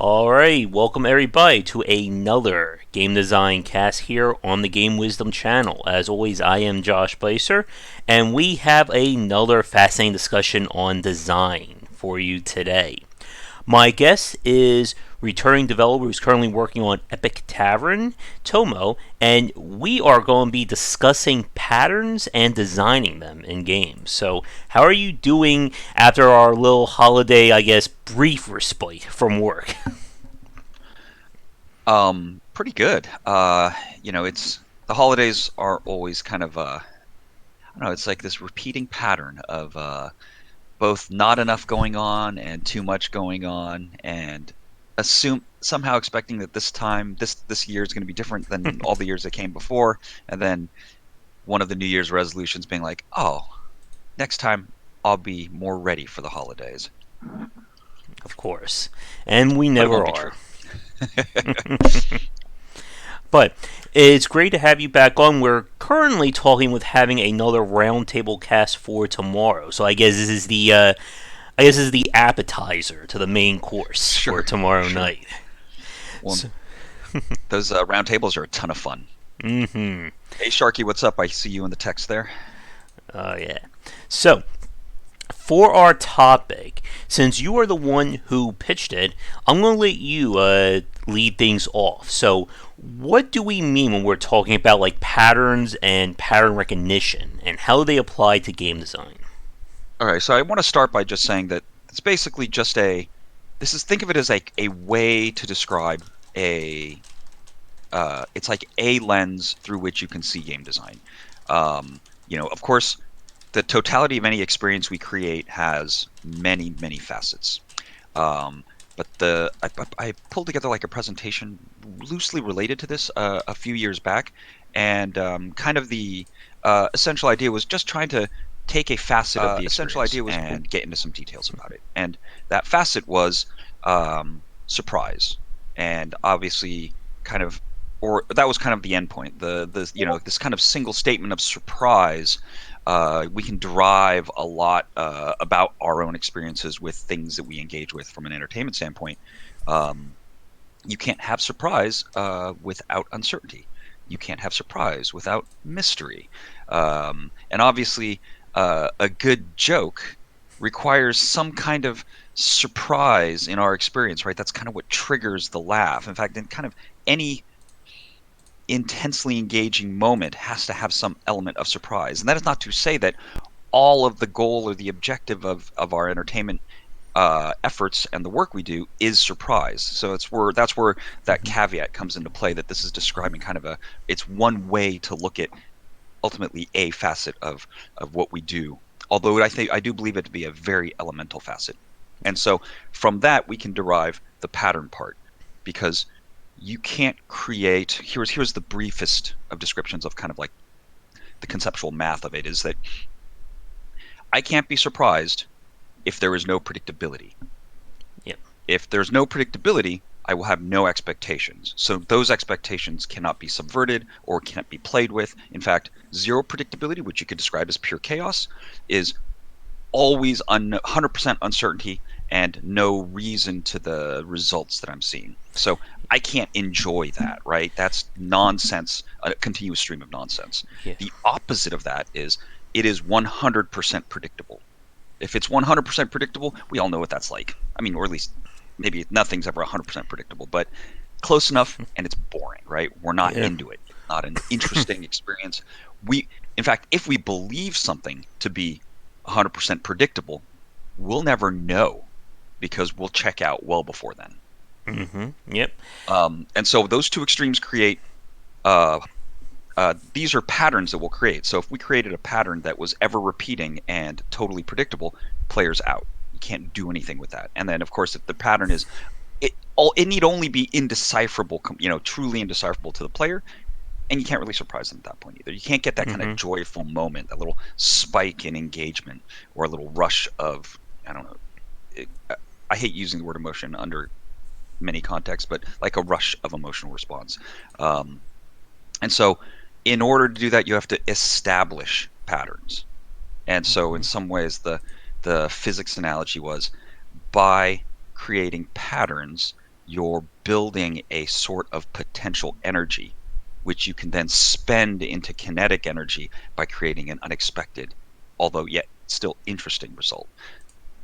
Alright, welcome everybody to another game design cast here on the Game Wisdom channel. As always, I am Josh Bycer, and we have another fascinating discussion on design for you today. My guest is returning developer who's currently working on Epic Tavern, Tomo, and we are going to be discussing patterns and designing them in games. So, how are you doing after our little holiday, brief respite from work? Pretty good. It's the holidays are always kind of I don't know, it's like this repeating pattern of both not enough going on and too much going on, and somehow expecting that this year is going to be different than all the years that came before, and then one of the New Year's resolutions being like, oh, next time I'll be more ready for the holidays. Of course. And we But it never won't be true. are. But it's great to have you back on. We're currently talking with having another roundtable cast for tomorrow. So I guess this is the appetizer to the main course for Sure, tomorrow sure. night. Well, So, those round tables are a ton of fun. mm-hmm. Hey Sharky, what's up? I see you in the text there. Oh yeah. So for our topic, since you are the one who pitched it, I'm going to let you lead things off. So, what do we mean when we're talking about like patterns and pattern recognition, and how do they apply to game design? All right, so I want to start by just saying that it's basically just think of it as like a way to describe a, it's like a lens through which you can see game design. Of course, the totality of any experience we create has many, many facets. Um, but I pulled together like a presentation loosely related to this a few years back, and kind of the essential idea was just trying to take a facet of the experience and get into some details about it. And that facet was surprise, and obviously kind of, or that was kind of the end point. This kind of single statement of surprise, we can derive a lot about our own experiences with things that we engage with from an entertainment standpoint. Um, you can't have surprise without uncertainty. You can't have surprise without mystery. And obviously, a good joke requires some kind of surprise in our experience, right? That's kind of what triggers the laugh. In fact, in kind of any intensely engaging moment has to have some element of surprise. And that is not to say that all of the goal or the objective of our entertainment efforts and the work we do is surprise. So that's where that Mm-hmm. caveat comes into play, that this is describing kind of it's one way to look at ultimately a facet of what we do. Although I do believe it to be a very elemental facet. And so from that we can derive the pattern part, because you can't create, here's the briefest of descriptions of kind of like the conceptual math of it, is that I can't be surprised if there is no predictability. Yep. If there's no predictability, I will have no expectations. So those expectations cannot be subverted or cannot be played with. In fact, zero predictability, which you could describe as pure chaos, is always 100% uncertainty and no reason to the results that I'm seeing. So I can't enjoy that, right? That's nonsense, a continuous stream of nonsense. Yeah. The opposite of that is it is 100% predictable. If it's 100% predictable, we all know what that's like. I mean, or at least maybe nothing's ever 100% predictable, but close enough, and it's boring, right? We're not Yeah. into it. Not an interesting experience. In fact, if we believe something to be 100% predictable, we'll never know, because we'll check out well before then. Mm-hmm. Yep. And so those two extremes create these are patterns that we'll create. So if we created a pattern that was ever repeating and totally predictable, players out. You can't do anything with that. And then of course, if the pattern is it need only be indecipherable, truly indecipherable to the player, and you can't really surprise them at that point either. You can't get that kind of Mm-hmm. joyful moment, that little spike in engagement, or a little rush of, I don't know. It, I hate using the word emotion under many contexts, but like a rush of emotional response. Um, and so, in order to do that, you have to establish patterns. And so, in Mm-hmm. some ways, the physics analogy was, by creating patterns, you're building a sort of potential energy, which you can then spend into kinetic energy by creating an unexpected, although yet still interesting result.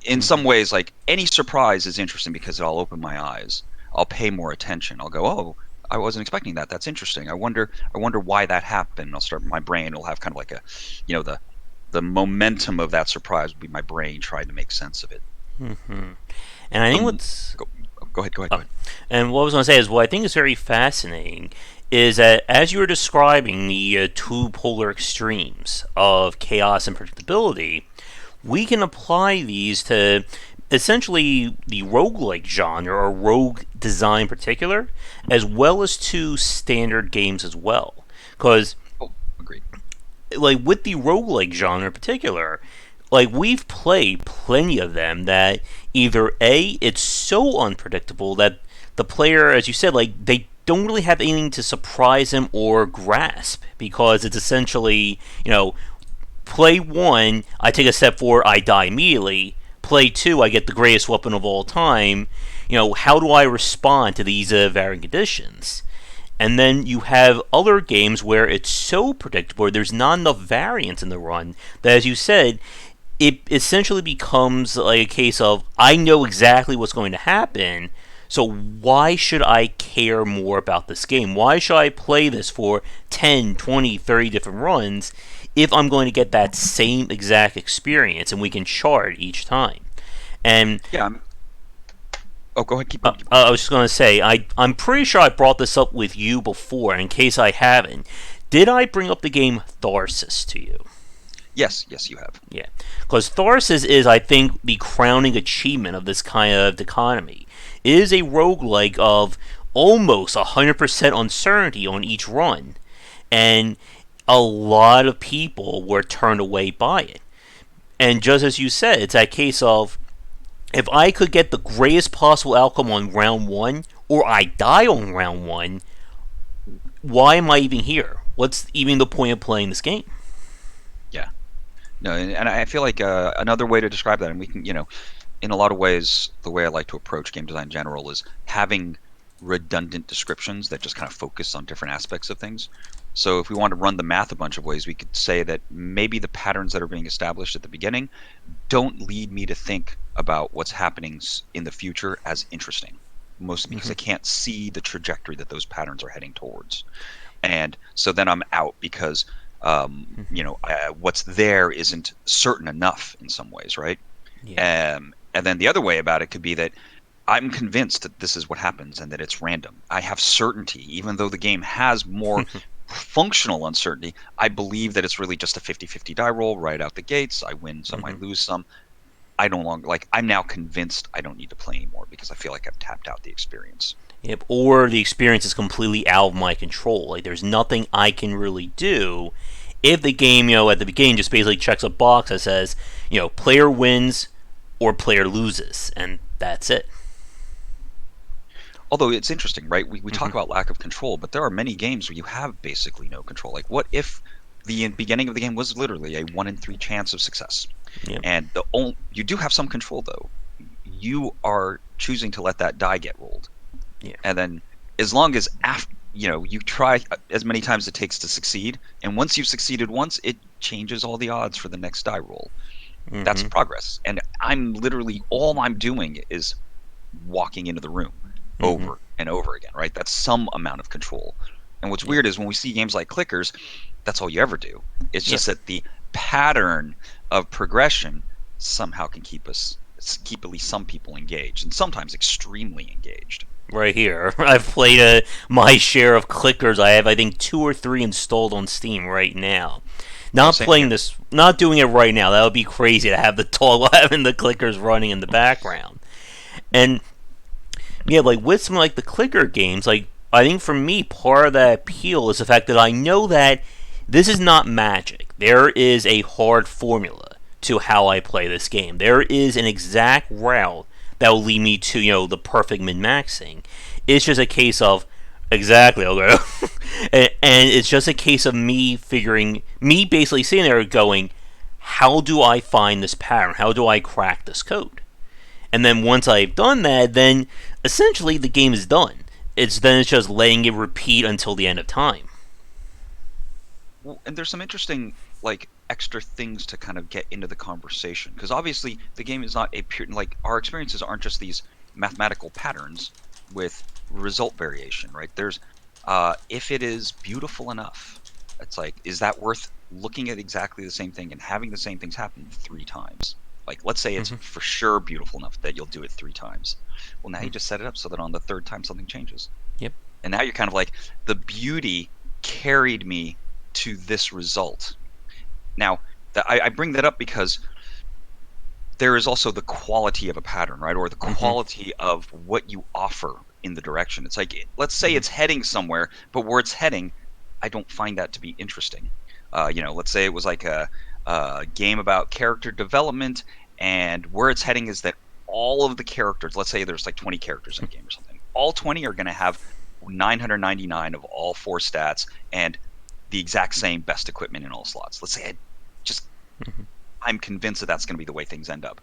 In some Hmm. ways, like any surprise is interesting because it'll open my eyes. I'll pay more attention. I'll go, oh, I wasn't expecting that. That's interesting. I wonder why that happened. I'll start my brain will have kind of like a, the momentum of that surprise will be my brain trying to make sense of it. Hmm. And I think Um, what's go, go ahead, go ahead, go oh, ahead. and what I was going to say is what I think is very fascinating is that as you were describing the two polar extremes of chaos and predictability, we can apply these to essentially the roguelike genre or rogue design in particular, as well as to standard games as well. Because Oh, agreed. like with the roguelike genre in particular, like we've played plenty of them that either A, it's so unpredictable that the player, as you said, like they don't really have anything to surprise them or grasp because it's essentially, play one, I take a step forward, I die immediately. Play two, I get the greatest weapon of all time. How do I respond to these varying conditions? And then you have other games where it's so predictable, there's not enough variance in the run that, as you said, it essentially becomes like a case of I know exactly what's going to happen, so why should I care more about this game? Why should I play this for 10, 20, 30 different runs if I'm going to get that same exact experience and we can chart each time? And Yeah. Oh, go ahead. Keep going. Keep going. I was just going to say, I'm pretty sure I brought this up with you before. In case I haven't, did I bring up the game Tharsis to you? Yes, yes, you have. Yeah, because Tharsis is, I think, the crowning achievement of this kind of economy. It is a roguelike of almost 100% uncertainty on each run, and a lot of people were turned away by it. And just as you said, it's that case of if I could get the greatest possible outcome on round one, or I die on round one, why am I even here? What's even the point of playing this game? Yeah. No, and I feel like another way to describe that, and we can, in a lot of ways, the way I like to approach game design in general is having redundant descriptions that just kind of focus on different aspects of things. So if we want to run the math a bunch of ways, we could say that maybe the patterns that are being established at the beginning don't lead me to think about what's happening in the future as interesting, mostly because Mm-hmm. I can't see the trajectory that those patterns are heading towards. And so then I'm out because what's there isn't certain enough in some ways, right? Yeah. And then the other way about it could be that I'm convinced that this is what happens and that it's random. I have certainty, even though the game has more functional uncertainty. I believe that it's really just a 50-50 die roll right out the gates. I win some, I Mm-hmm. lose some. I no longer I'm now convinced I don't need to play anymore because I feel like I've tapped out the experience. Yep. Or the experience is completely out of my control. Like there's nothing I can really do if the game, at the beginning just basically checks a box that says, player wins or player loses, and that's it. Although it's interesting, right? We talk Mm-hmm. about lack of control, but there are many games where you have basically no control. Like, what if the beginning of the game was literally a 1 in 3 chance of success? Yep. And you do have some control, though. You are choosing to let that die get rolled. Yeah. And then, as long as you try as many times as it takes to succeed, and once you've succeeded once, it changes all the odds for the next die roll. That's Mm-hmm. progress. And I'm literally all I'm doing is walking into the room Mm-hmm. over and over again, right? That's some amount of control. And what's Yep. weird is when we see games like clickers, that's all you ever do. It's Yep. just that the pattern of progression somehow can keep at least some people engaged, and sometimes extremely engaged. Right here. I've played my share of clickers. I have, I think, two or three installed on Steam right now. Oh, Not same playing here. this, not doing it right now. That would be crazy to have the toggle having the clickers running in the background. And yeah, like with some like the clicker games, like I think for me, part of that appeal is the fact that I know that this is not magic. There is a hard formula to how I play this game. There is an exact route that will lead me to the perfect min maxing. It's just a case of exactly okay, and it's just a case of me basically sitting there going, how do I find this pattern? How do I crack this code? And then once I've done that, then essentially the game is done. It's just letting it repeat until the end of time. Well, and there's some interesting like extra things to kind of get into the conversation because obviously the game is not a pure like our experiences aren't just these mathematical patterns with result variation, right? There's if it is beautiful enough, it's like is that worth looking at exactly the same thing and having the same things happen 3 times? Like let's say it's Mm-hmm. for sure beautiful enough that you'll do it 3 times. Well, now Mm-hmm. you just set it up so that on the third time something changes. Yep. And now you're kind of like the beauty carried me to this result. Now, I bring that up because there is also the quality of a pattern, right? Or the Mm-hmm. quality of what you offer in the direction. It's like, let's say Mm-hmm. it's heading somewhere, but where it's heading, I don't find that to be interesting. Let's say it was like a game about character development, and where it's heading is that all of the characters, let's say there's like 20 characters in a game or something, all 20 are going to have 999 of all 4 stats and the exact same best equipment in all slots. Let's say just Mm-hmm. I'm convinced that that's going to be the way things end up.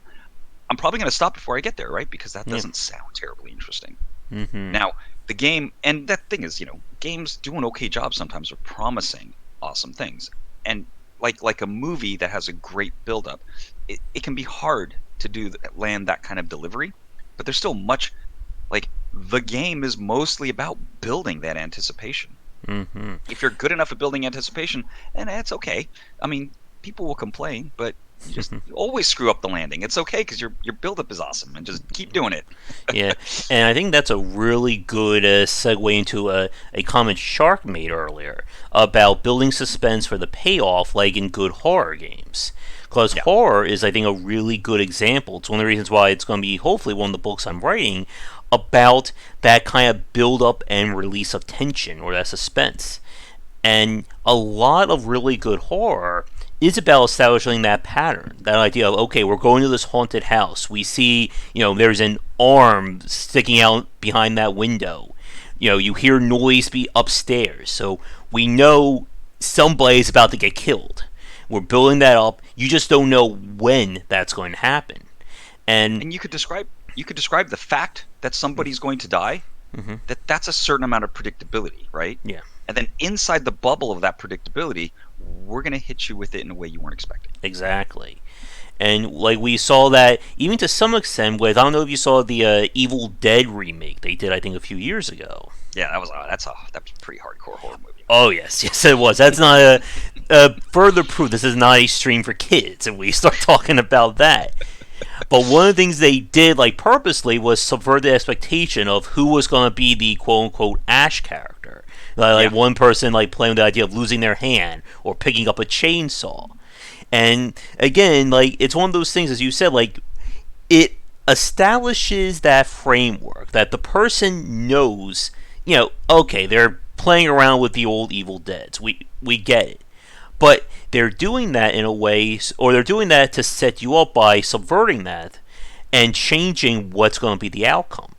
I'm probably going to stop before I get there, right? Because that Yep. doesn't sound terribly interesting. Mm-hmm. Now, the game, and that thing is, games do an okay job sometimes of promising awesome things. And like a movie that has a great buildup, it can be hard to land that kind of delivery. But there's still much like the game is mostly about building that anticipation. Mm-hmm. If you're good enough at building anticipation, and it's okay. I mean, people will complain, but you just always screw up the landing. It's okay because your buildup is awesome, and just keep doing it. Yeah, and I think that's a really good segue into a comment Shark made earlier about building suspense for the payoff, like in good horror games. Because Yeah, horror is, I think, a really good example. It's one of the reasons why it's going to be, hopefully, one of the books I'm writing about that kind of build up and release of tension or that suspense. And a lot of really good horror is about establishing that pattern, that idea of, okay, we're going to this haunted house. We see, there's an arm sticking out behind that window. You hear noise be upstairs. So we know somebody's about to get killed. We're building that up. You just don't know when that's going to happen. And and you could describe the fact that somebody's going to die. mm-hmm, That's a certain amount of predictability, right? yeah, And then inside the bubble of that predictability, we're gonna hit you with it in a way you weren't expecting. exactly. And like we saw that even to some extent with, I don't know if you saw the Evil Dead remake they did, I think, a few years ago. Yeah, that's a pretty hardcore horror movie, man. Oh yes, yes it was. That's not a further proof this is not a stream for kids, and we start talking about that. But one of the things they did, like purposely, was subvert the expectation of who was going to be the quote unquote Ash character. Like Yeah, one person like playing with the idea of losing their hand or picking up a chainsaw. And again, like it's one of those things, as you said, like it establishes that framework that the person knows, okay, they're playing around with the old Evil Deads. We get it. But they're doing that in a way, or they're doing that to set you up by subverting that and changing what's going to be the outcome.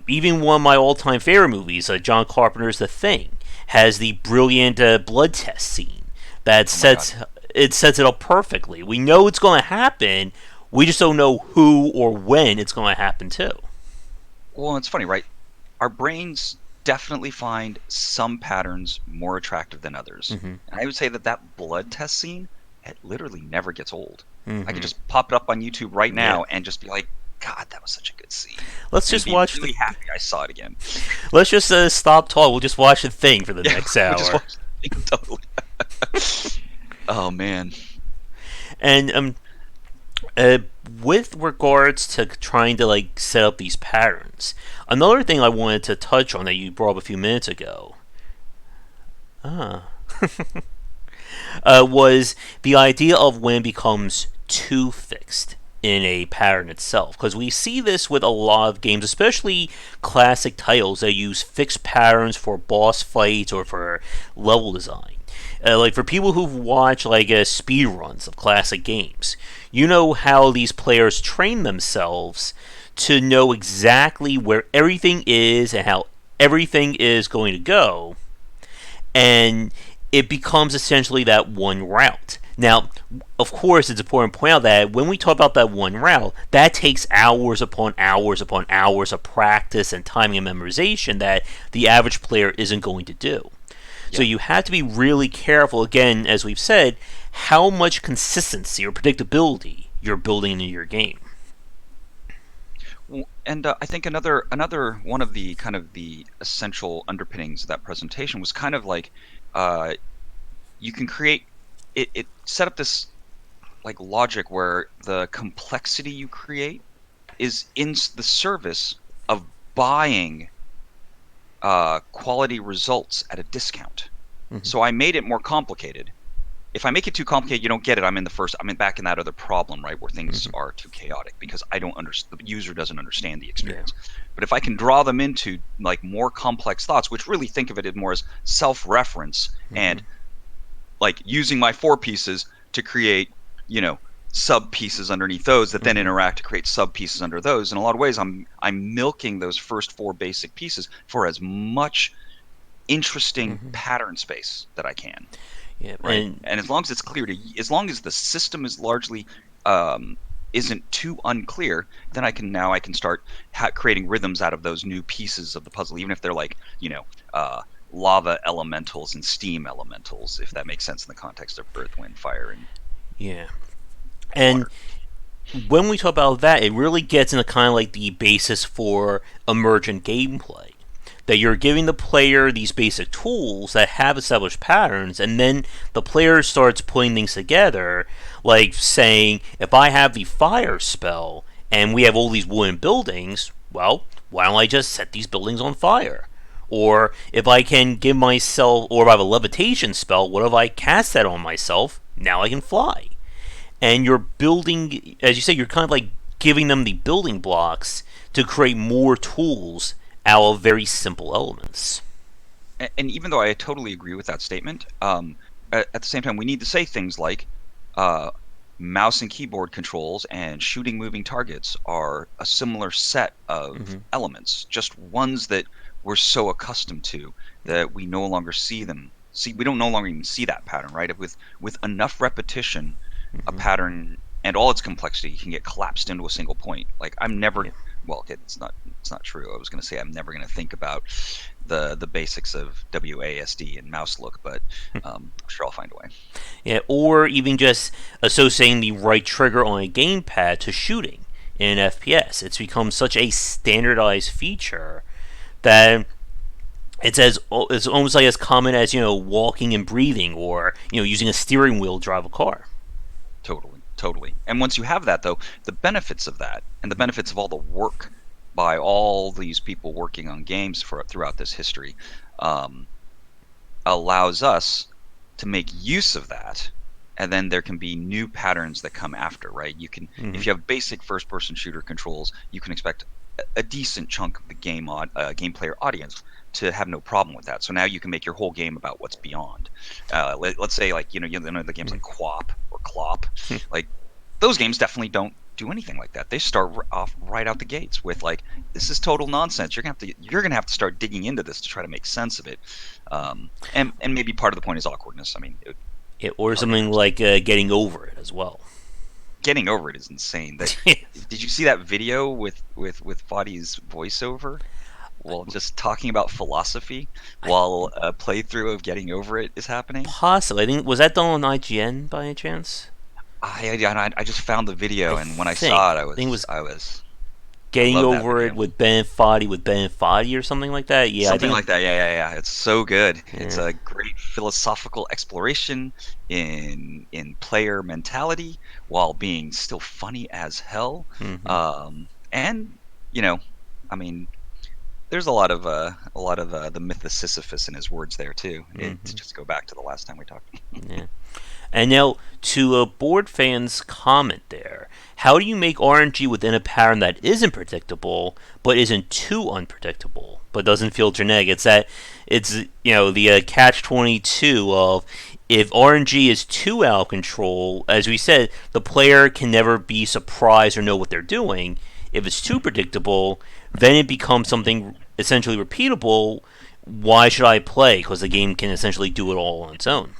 Even one of my all-time favorite movies, John Carpenter's The Thing, has the brilliant blood test scene that oh my god. sets it up perfectly. We know it's going to happen. We just don't know who or when it's going to happen too. Well, it's funny, right? Our brains definitely find some patterns more attractive than others. Mm-hmm. And I would say that blood test scene, it literally never gets old. I could Mm-hmm. just pop it up on YouTube right Yeah. now and just be like, God, that was such a good scene. Let's And just be watch the. really happy I saw it again. Let's just stop talking. We'll just watch the thing for the Yeah, next we just hour. watched the thing totally. Oh man. And uh, with regards to trying to like set up these patterns, another thing I wanted to touch on that you brought up a few minutes ago, ah, was the idea of when it becomes too fixed in a pattern itself. Because we see this with a lot of games, especially classic titles that use fixed patterns for boss fights or for level design. Like for people who've watched like speed runs of classic games, you know how these players train themselves to know exactly where everything is and how everything is going to go, and it becomes essentially that one route. Now, of course, it's important to point out that when we talk about that one route, that takes hours upon hours upon hours of practice and timing and memorization that the average player isn't going to do. So Yeah. you have to be really careful, again, as we've said, how much consistency or predictability you're building into your game. And I think another one of the kind of the essential underpinnings of that presentation was kind of like uh, you can create it set up this like logic where the complexity you create is in the service of buying quality results at a discount. Mm-hmm. So I made it more complicated. If I make it too complicated, you don't get it. I'm back in that other problem, right, where things Mm-hmm. are too chaotic because I don't understand. The user doesn't understand the Yeah. experience. But if I can draw them into like more complex thoughts, which really think of it as more as self-reference Mm-hmm. and like using my four pieces to create, you know, sub pieces underneath those that then Mm-hmm. interact to create sub pieces under those. In a lot of ways, I'm milking those first four basic pieces for as much interesting Mm-hmm. pattern space that I can, Yeah. right? And And as long as it's clear to, as long as the system is largely um, isn't too unclear, then I can start creating rhythms out of those new pieces of the puzzle, even if they're like lava elementals and steam elementals, if that makes sense in the context of earth, wind, fire, and yeah. And water. when we talk about that, it really gets into kind of like the basis for emergent gameplay. That you're giving the player these basic tools that have established patterns, and then the player starts putting things together, like saying, if I have the fire spell and we have all these wooden buildings, well, why don't I just set these buildings on fire? Or if I can give myself, or if I have a levitation spell, what if I cast that on myself? Now I can fly. And you're building, as you say, you're kind of like giving them the building blocks to create more tools out of very simple elements. And even though I totally agree with that statement, at the same time, we need to say things like uh, mouse and keyboard controls and shooting moving targets are a similar set of Mm-hmm. elements, just ones that we're so accustomed to Yeah. that we no longer see them. See, we don't no longer even see that pattern, right? With enough repetition, a Mm-hmm. pattern and all its complexity can get collapsed into a single point. Like I'm never, Yeah. well, okay, it's not true. I was going to say I'm never going to think about the basics of WASD and mouse look, but I'm sure I'll find a way. Yeah. Or even just associating the right trigger on a gamepad to shooting in an FPS. It's become such a standardized feature that it's almost like as common as walking and breathing, or using a steering wheel to drive a car. Totally, totally. And once you have that, though, the benefits of that and the benefits of all the work by all these people working on games for throughout this history um, allows us to make use of that. And then there can be new patterns that come after, right? You can, Mm-hmm. if you have basic first-person shooter controls, you can expect a decent chunk of the game player audience to have no problem with that. So now you can make your whole game about what's beyond. Let's say like the games like Quap or Clop, like those games definitely don't do anything like that. They start off right out the gates with like this is total nonsense. You're gonna have to start digging into this to try to make sense of it. And maybe part of the point is awkwardness. I mean, Yeah, or hard to something understand. like getting over it as well. Getting over it is insane. That did you see that video with Fadi's voiceover? Well, just talking about philosophy I while a playthrough of Getting Over It is happening. Possibly. I think, was that done on IGN by any chance? I just found the I video, and when I think. saw it, I think it was I getting love that over it video. with Ben Foddy or something like that. Yeah, I Something think. like that. Yeah. It's so good. It's Yeah. a great philosophical exploration in player mentality while being still funny as hell. Mm-hmm. And I mean, there's a lot of the myth of Sisyphus in his words there too. To Mm-hmm. just go back to the last time we talked. Yeah. And now, to a board fan's comment there, how do you make RNG within a pattern that isn't predictable, but isn't too unpredictable, but doesn't feel generic? It's the catch-22 of, if RNG is too out of control, as we said, the player can never be surprised or know what they're doing. If it's too predictable, then it becomes something essentially repeatable. Why should I play? Because the game can essentially do it all on its own.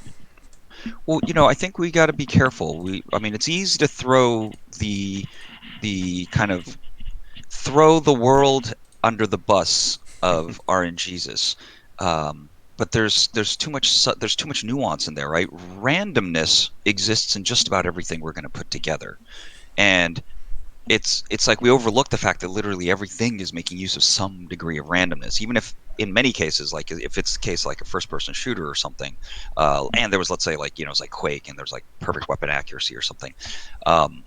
Well, I think we got to be careful. I mean, it's easy to throw the kind of throw the world under the bus of RNGesus. But there's too much nuance in there, right? Randomness exists in just about everything we're going to put together, and it's like we overlook the fact that literally everything is making use of some degree of randomness, even if in many cases, like if it's the case like a first person shooter or something, and there was, let's say, like it's like Quake and there's like perfect weapon accuracy or something,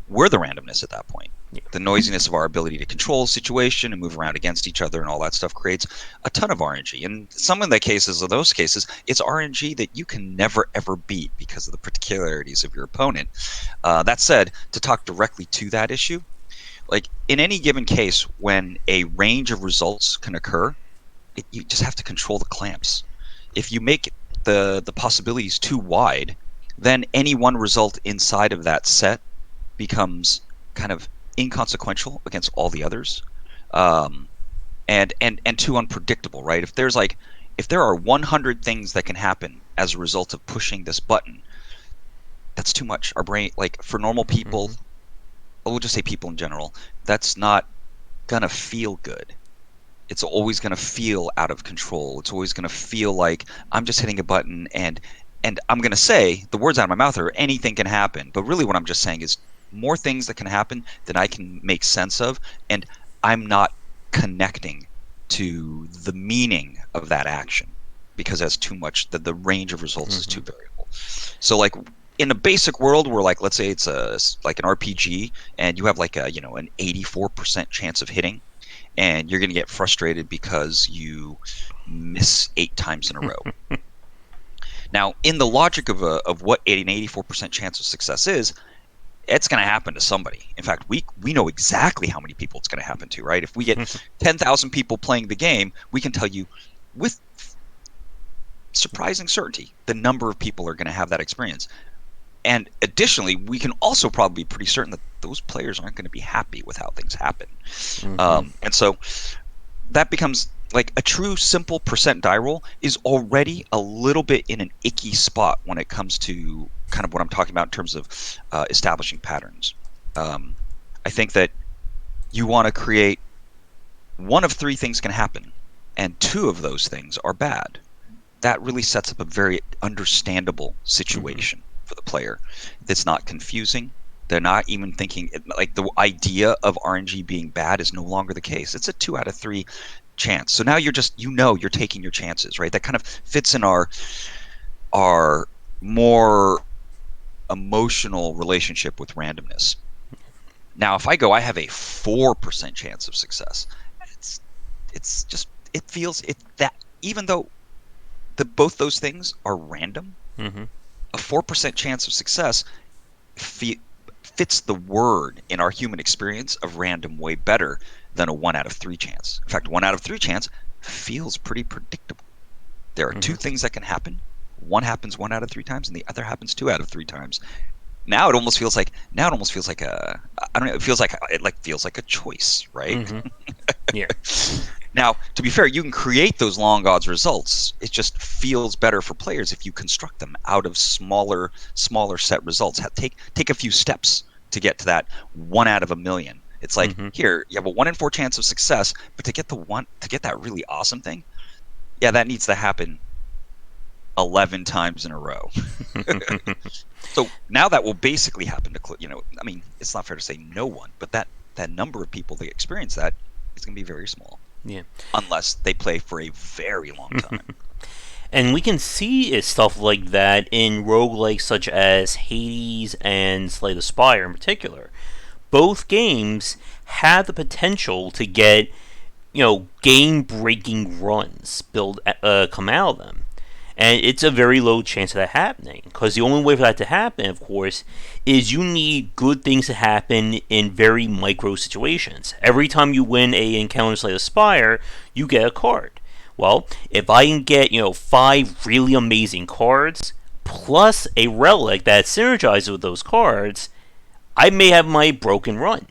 we're the randomness at that point. Yeah. The noisiness of our ability to control the situation and move around against each other and all that stuff creates a ton of RNG. And some of the cases of those cases, it's RNG that you can never ever beat because of the particularities of your opponent. That said, to talk directly to that issue, like in any given case, when a range of results can occur, you just have to control the clamps. If you make the possibilities too wide, then any one result inside of that set becomes kind of inconsequential against all the others, um, and too unpredictable, right? If there are 100 things that can happen as a result of pushing this button, that's too much. Our brain, like for normal people, Hmm. we'll just say people in general, that's not gonna feel good. It's always going to feel out of control. It's always going to feel like I'm just hitting a button, and I'm going to say the words out of my mouth are anything can happen. But really what I'm just saying is more things that can happen than I can make sense of, and I'm not connecting to the meaning of that action because that's too much. The range of results is Hmm. too variable. So like in a basic world where, like, let's say it's like an RPG and you have like a an 84% chance of hitting, and you're going to get frustrated because you miss 8 times in a row. Now, in the logic of what an 84% chance of success is, it's going to happen to somebody. In fact, we know exactly how many people it's going to happen to, right? If we get 10,000 people playing the game, we can tell you with surprising certainty the number of people are going to have that experience. And additionally, we can also probably be pretty certain that those players aren't going to be happy with how things happen. Hmm. And so that becomes like a true simple percent die roll is already a little bit in an icky spot when it comes to kind of what I'm talking about in terms of establishing patterns. Um, I think that you want to create one of three things can happen, and two of those things are bad. That really sets up a very understandable Hmm. situation for the player. It's not confusing. They're not even thinking like the idea of RNG being bad is no longer the case. It's a 2 out of 3 chance. So now you're taking your chances, right? That kind of fits in our more emotional relationship with randomness. Now, if I have a 4% chance of success, it's it feels it that even though both those things are random, Hmm. a 4% chance of success fe- fits the word in our human experience of random way better than a 1 out of 3 chance. In fact, 1 out of 3 chance feels pretty predictable. There are two Hmm. things that can happen. One happens 1 out of 3 times, and the other happens 2 out of 3 times. Now it almost feels like a I don't know. It feels like a choice, right? Hmm. Yeah. Now, to be fair, you can create those long odds results. It just feels better for players if you construct them out of smaller set results. Take a few steps to get to that 1 out of 1 million. It's like, Hmm. here you have a 1 in 4 chance of success, but to get that really awesome thing, yeah, that needs to happen 11 times in a row. So now that will basically happen to I mean, it's not fair to say no one, but that number of people that experience that is going to be very small Yeah. unless they play for a very long time. And we can see stuff like that in roguelikes such as Hades and Slay the Spire in particular. Both games have the potential to get, game breaking runs come out of them. And it's a very low chance of that happening. Because the only way for that to happen, of course, is you need good things to happen in very micro situations. Every time you win a encounter Slay the Spire, you get a card. Well, if I can get, 5 really amazing cards, plus a relic that synergizes with those cards, I may have my broken run.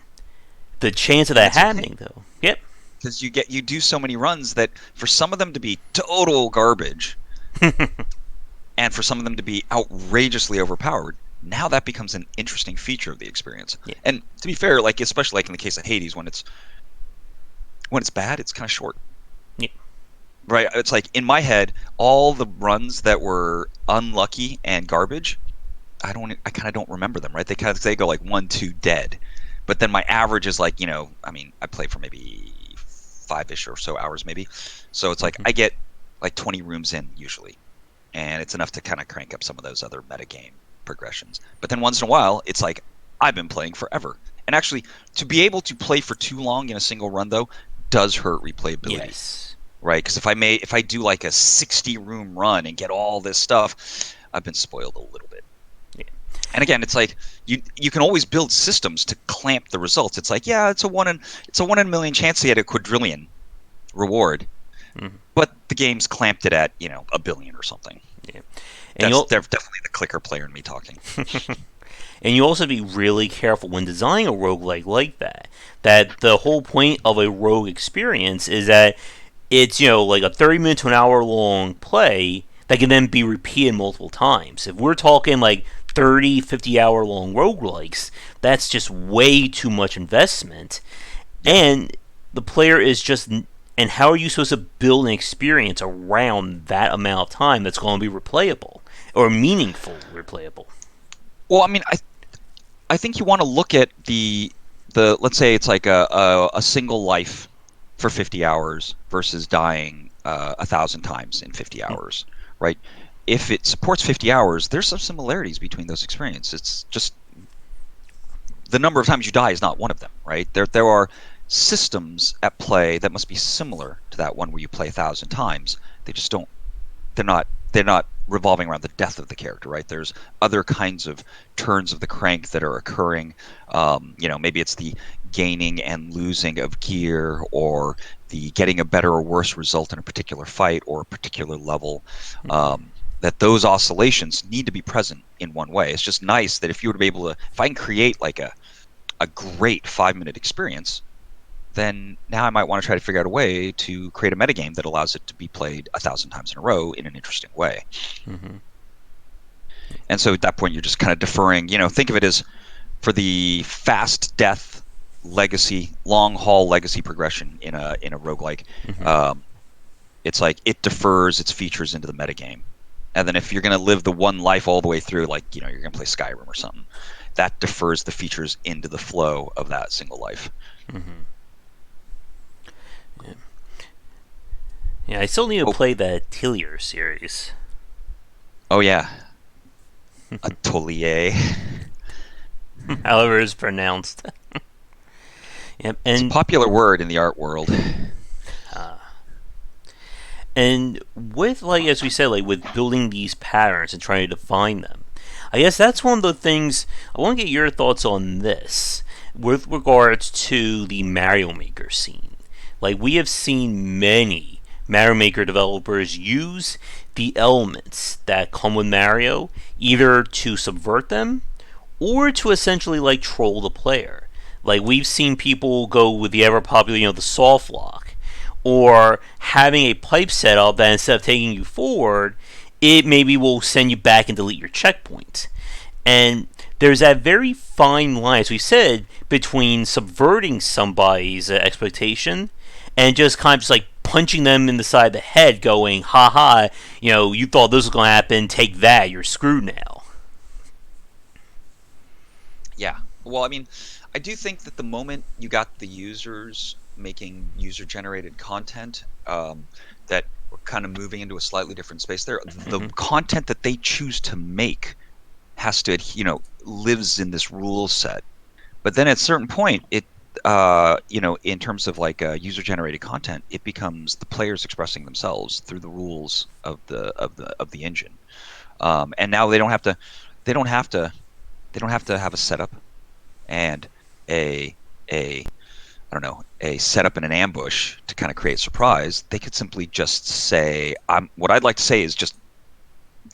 The chance of And that that's okay, happening, though, yep. because you do so many runs that for some of them to be total garbage, and for some of them to be outrageously overpowered, now that becomes an interesting feature of the experience. Yeah. And to be fair, like especially like in the case of Hades, when it's bad, it's kind of short. Yeah. Right? It's like in my head, all the runs that were unlucky and garbage, I kind of don't remember them, right? They go like 1-2 dead, but then my average is like, I mean, I play for maybe 5-ish or so hours maybe, so it's like Hmm. I get like 20 rooms in usually, and it's enough to kind of crank up some of those other metagame progressions. But then once in a while, it's like I've been playing forever, and actually to be able to play for too long in a single run though does hurt replayability, Yes. right? Because if I do like a 60 room run and get all this stuff, I've been spoiled a little bit. Yeah. And again, it's like you can always build systems to clamp the results. It's like, yeah, it's a 1 in a million chance to get a quadrillion reward, Hmm. but the game's clamped it at a billion or something. Yeah. And That's you'll definitely the clicker player in me talking. and you also be really careful when designing a roguelike like that. That the whole point of a rogue experience is that it's like a 30 minute to an hour long play that can then be repeated multiple times. If we're talking like 30, 50 hour long roguelikes, that's just way too much investment. Yeah. And the player is just. And how are you supposed to build an experience around that amount of time that's going to be replayable or meaningful replayable? Well, I mean, I think you want to look at the let's say it's like a single life for 50 hours versus dying 1,000 times in 50 hours, right? If it supports 50 hours, there's some similarities between those experiences. It's just the number of times you die is not one of them, right? There are systems at play that must be similar to that one where you play 1,000 times. They just don't. They're not revolving around the death of the character, right? There's other kinds of turns of the crank that are occurring. Maybe it's the gaining and losing of gear, or the getting a better or worse result in a particular fight or a particular level. That those oscillations need to be present in one way. It's just nice that if you were to be able to, if I can create like a great 5-minute experience, then now I might want to try to figure out a way to create a metagame that allows it to be played 1,000 times in a row in an interesting way. Mm-hmm. And so at that point, you're just kind of deferring. Think of it as for the fast death legacy, long haul legacy progression in a roguelike. Mm-hmm. Um, it's like it defers its features into the metagame. And then if you're going to live the one life all the way through, like you're going to play Skyrim or something, that defers the features into the flow of that single life. Mm-hmm. Yeah. Yeah, I still need to Oh, play the Tillier series. oh yeah, Atelier. However it's pronounced. Yep, It's a popular word in the art world. uh, and with like as we said, like with building these patterns and trying to define them, I guess that's one of the things I want to get your thoughts on this with regards to the Mario Maker scene. Like we have seen many Mario Maker developers use the elements that come with Mario either to subvert them or to essentially like troll the player. Like we've seen people go with the ever popular, the soft lock, or having a pipe set up that instead of taking you forward, it maybe will send you back and delete your checkpoint. And there's that very fine line, as we said, between subverting somebody's expectation and just kind of just like punching them in the side of the head, going, "Ha ha, you thought this was going to happen. Take that. You're screwed now." Yeah. Well, I mean, I do think that the moment you got the users making user-generated content, that we're kind of moving into a slightly different space there. The Mm-hmm. content that they choose to make has to, lives in this rule set. But then at a certain point, in terms of like user-generated content, it becomes the players expressing themselves through the rules of the engine. And now they don't have to, they don't have to have a setup and a a I don't know, a setup and an ambush to kind of create surprise. They could simply just say, what I'd like to say is just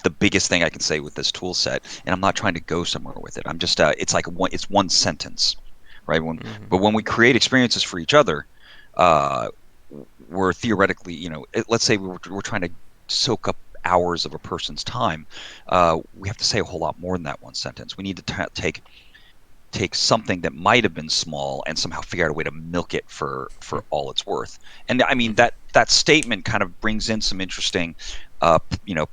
the biggest thing I can say with this tool set, and I'm not trying to go somewhere with it. I'm just it's like it's one sentence, right? Mm-hmm. But when we create experiences for each other, uh, we're theoretically, let's say we're trying to soak up hours of a person's time, we have to say a whole lot more than that one sentence. We need to take something that might have been small and somehow figure out a way to milk it for all it's worth. And I mean that statement kind of brings in some interesting,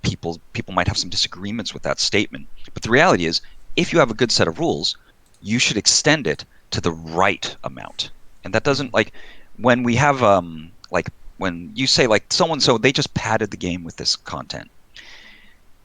people might have some disagreements with that statement, but the reality is, if you have a good set of rules, you should extend it to the right amount. And that doesn't, like, when we have like when you say like so they just padded the game with this content,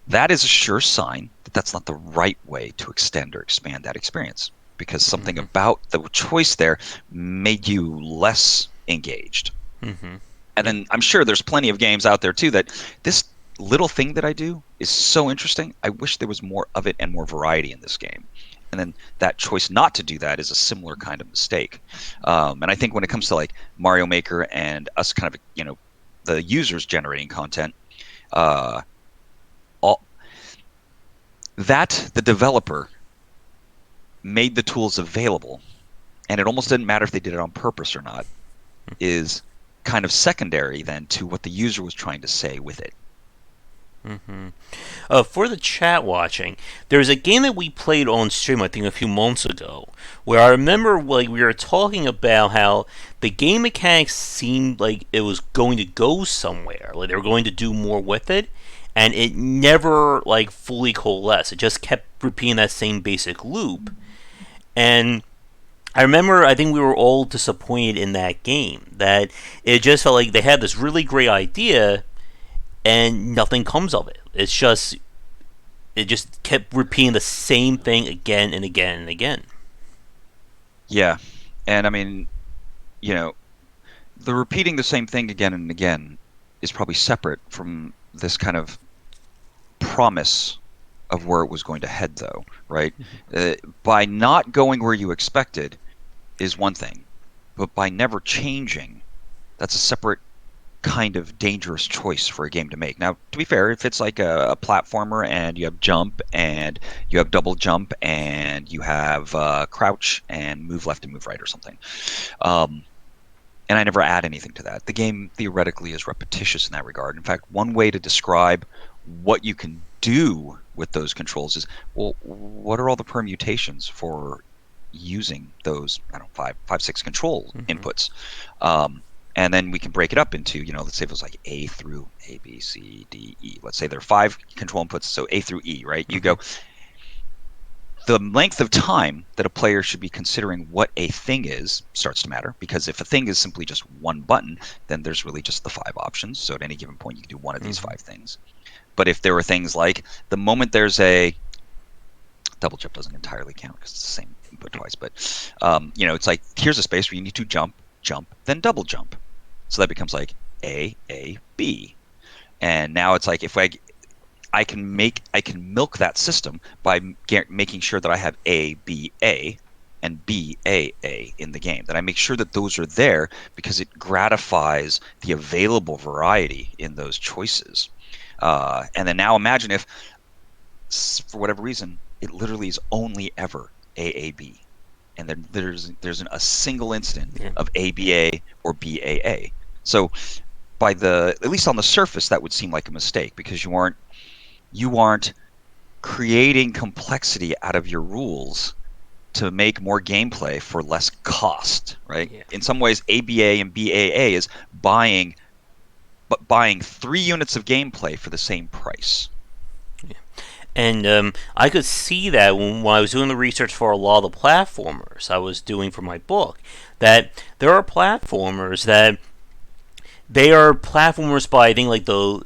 that is a sure sign that that's not the right way to extend or expand that experience, because something about the choice there made you less engaged. And then I'm sure there's plenty of games out there too that this little thing that I do is so interesting, I wish there was more of it and more variety in this game. And then that choice not to do that is a similar kind of mistake. And I think when it comes to like Mario Maker and us kind of, the users generating content, all that the developer made the tools available, and it almost didn't matter if they did it on purpose or not, is kind of secondary then to what the user was trying to say with it. For the chat watching, there's a game that we played on stream, I think a few months ago, where I remember like we were talking about how the game mechanics seemed like it was going to go somewhere, like they were going to do more with it, and it never like fully coalesced. It just kept repeating that same basic loop. And I remember, I think we were all disappointed in that game, that it just felt like they had this really great idea and nothing comes of it. It just kept repeating the same thing again and again and again. Yeah. And I mean, the repeating the same thing again and again is probably separate from this kind of promise of where it was going to head, though, right? By not going where you expected is one thing, but by never changing, that's a separate kind of dangerous choice for a game to make. Now, to be fair, if it's like a platformer and you have jump and you have double jump and you have crouch and move left and move right or something, and I never add anything to that, the game theoretically is repetitious in that regard. In fact, one way to describe what you can do with those controls is, well, what are all the permutations for using those, I don't know, five, six control inputs? And then we can break it up into, let's say if it was like A through A, B, C, D, E. Let's say there are 5 control inputs, so A through E, right? You go, the length of time that a player should be considering what a thing is starts to matter, because if a thing is simply just one button, then there's really just the 5 options. So at any given point, you can do one of these 5 things. But if there were things like the moment there's a double jump, doesn't entirely count because it's the same input twice, but it's like here's a space where you need to jump, then double jump. So that becomes like A, B. And now it's like if I can milk that system by making sure that I have A, B, A, and B, A in the game. That I make sure that those are there because it gratifies the available variety in those choices. And then now imagine if, for whatever reason, it literally is only ever AAB. And then there's a single instant of ABA or BAA. So at least on the surface, that would seem like a mistake, because you aren't creating complexity out of your rules to make more gameplay for less cost, right? Yeah. In some ways, ABA and BAA is buying 3 units of gameplay for the same price. Yeah. And I could see that when I was doing the research for a lot of the platformers I was doing for my book, that there are platformers that they are platformers by, I think, like the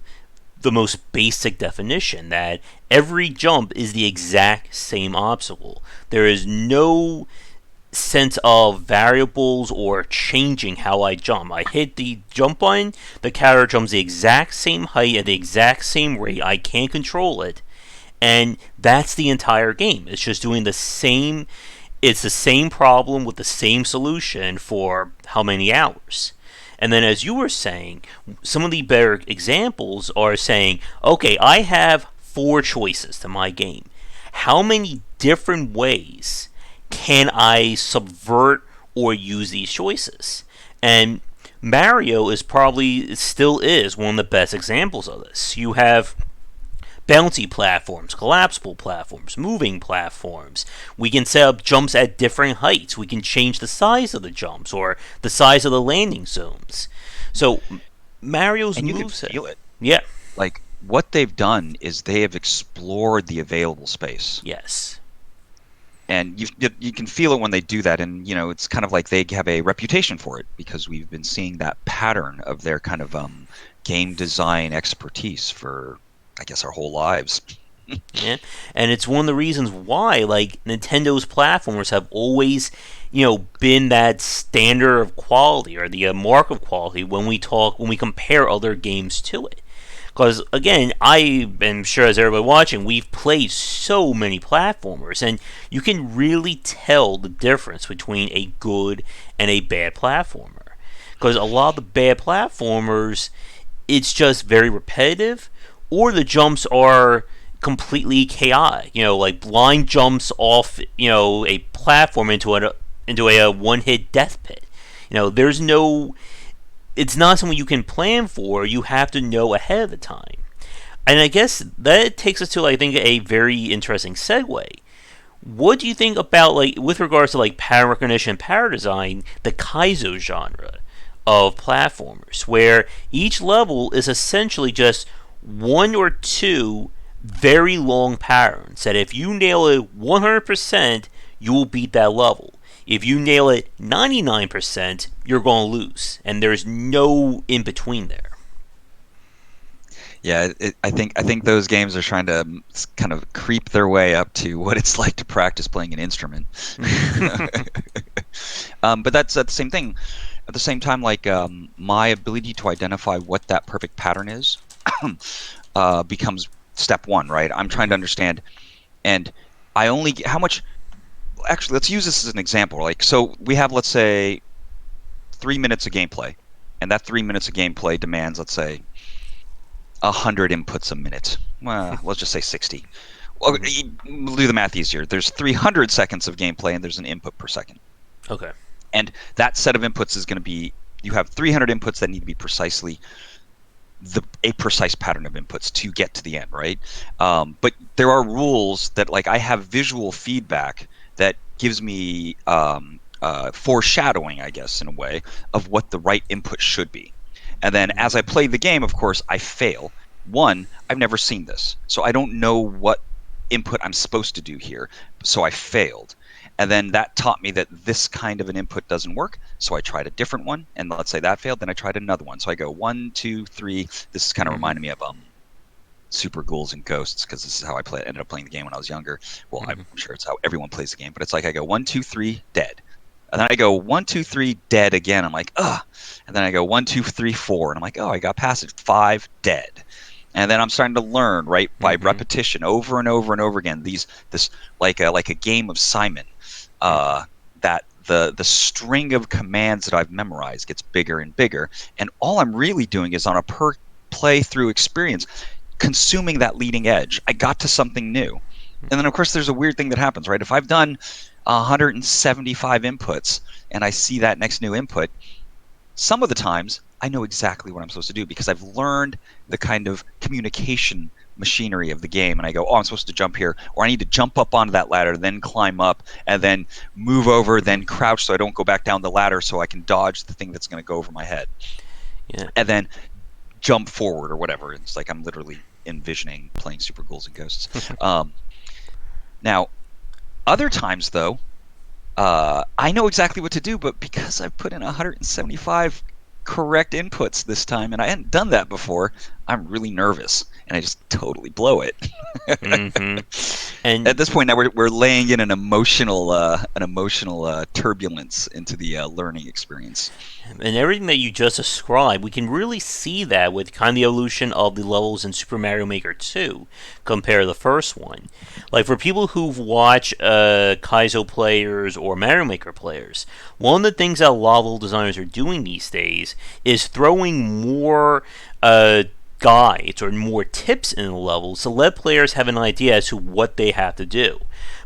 most basic definition, that every jump is the exact same obstacle. There is no sense of variables or changing how I jump. I hit the jump button, the character jumps the exact same height at the exact same rate. I can't control it. And that's the entire game. It's just doing the same. It's the same problem with the same solution for how many hours. And then, as you were saying, some of the better examples are saying, okay, I have 4 choices to my game. How many different ways can I subvert or use these choices? And Mario still is one of the best examples of this. You have bouncy platforms, collapsible platforms, moving platforms. We can set up jumps at different heights. We can change the size of the jumps or the size of the landing zones. So Mario's And you can moveset. feel it. Yeah. Like, what they've done is they have explored the available space. Yes. And you can feel it when they do that, and it's kind of like they have a reputation for it because we've been seeing that pattern of their kind of game design expertise for, I guess, our whole lives. Yeah. And it's one of the reasons why, like, Nintendo's platformers have always, been that standard of quality or the mark of quality when we compare other games to it. Because, again, I am sure as everybody watching, we've played so many platformers, and you can really tell the difference between a good and a bad platformer. Because a lot of the bad platformers, it's just very repetitive, or the jumps are completely chaotic. Like blind jumps off, a platform into a one-hit death pit. There's no it's not something you can plan for. You have to know ahead of the time. And I guess that takes us to, I think, a very interesting segue. What do you think about, like, with regards to, like, pattern recognition and pattern design, the Kaizo genre of platformers, where each level is essentially just one or two very long patterns that if you nail it 100%, you will beat that level. If you nail it 99%, you're going to lose, and there's no in between there. Yeah, I think those games are trying to kind of creep their way up to what it's like to practice playing an instrument. But that's the same thing. At the same time, like my ability to identify what that perfect pattern is becomes step one, right? I'm trying to understand, and how much. Actually, let's use this as an example. Like, so we have, let's say, 3 minutes of gameplay, and that 3 minutes of gameplay demands, let's say, 100 inputs a minute. Well, let's just say 60. Well, we'll do the math easier. There's 300 seconds of gameplay, and there's an input per second. Okay. And that set of inputs is going to be, you have 300 inputs that need to be precisely a precise pattern of inputs to get to the end, right? But there are rules that, like, I have visual feedback that gives me foreshadowing, I guess, in a way, of what the right input should be. And then as I play the game, of course, I fail. One, I've never seen this, so I don't know what input I'm supposed to do here, so I failed. And then that taught me that this kind of an input doesn't work, so I tried a different one, and let's say that failed, then I tried another one. So I go 1, 2, 3. This is kind of reminding me of Super Ghouls and Ghosts, because this is how I ended up playing the game when I was younger. Well, I'm sure it's how everyone plays the game, but it's like I go 1, 2, 3, dead. And then I go 1, 2, 3, dead again. I'm like, ugh. And then I go 1, 2, 3, 4, and I'm like, oh, I got past it. 5, dead. And then I'm starting to learn, right, by repetition, over and over and over again. This like a game of Simon. That the string of commands that I've memorized gets bigger and bigger, and all I'm really doing is on a per playthrough experience, consuming that leading edge. I got to something new. And then, of course, there's a weird thing that happens, right? If I've done 175 inputs and I see that next new input, some of the times I know exactly what I'm supposed to do because I've learned the kind of communication machinery of the game, and I go, oh, I'm supposed to jump here, or I need to jump up onto that ladder, then climb up, and then move over, then crouch so I don't go back down the ladder so I can dodge the thing that's going to go over my head. Yeah. And then jump forward or whatever. It's like I'm literally envisioning playing Super Ghouls and Ghosts. Now, other times, though, I know exactly what to do, but because I've put in 175 correct inputs this time, and I hadn't done that before, I'm really nervous, and I just totally blow it. And at this point now, we're laying in an emotional turbulence into the learning experience. And everything that you just described, we can really see that with kind of the evolution of the levels in Super Mario Maker 2 compared to the first one. Like, for people who've watched Kaizo players or Mario Maker players, one of the things that level designers are doing these days is throwing more guides or more tips in the levels to let players have an idea as to what they have to do.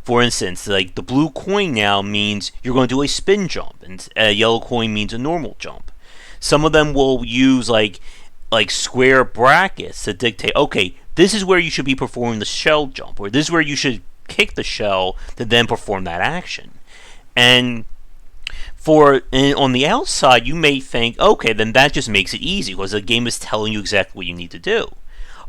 For instance, like the blue coin now means you're going to do a spin jump, and a yellow coin means a normal jump. Some of them will use like like square brackets to dictate, okay, this is where you should be performing the shell jump, or this is where you should kick the shell to then perform that action. And on the outside, you may think, okay, then that just makes it easy because the game is telling you exactly what you need to do.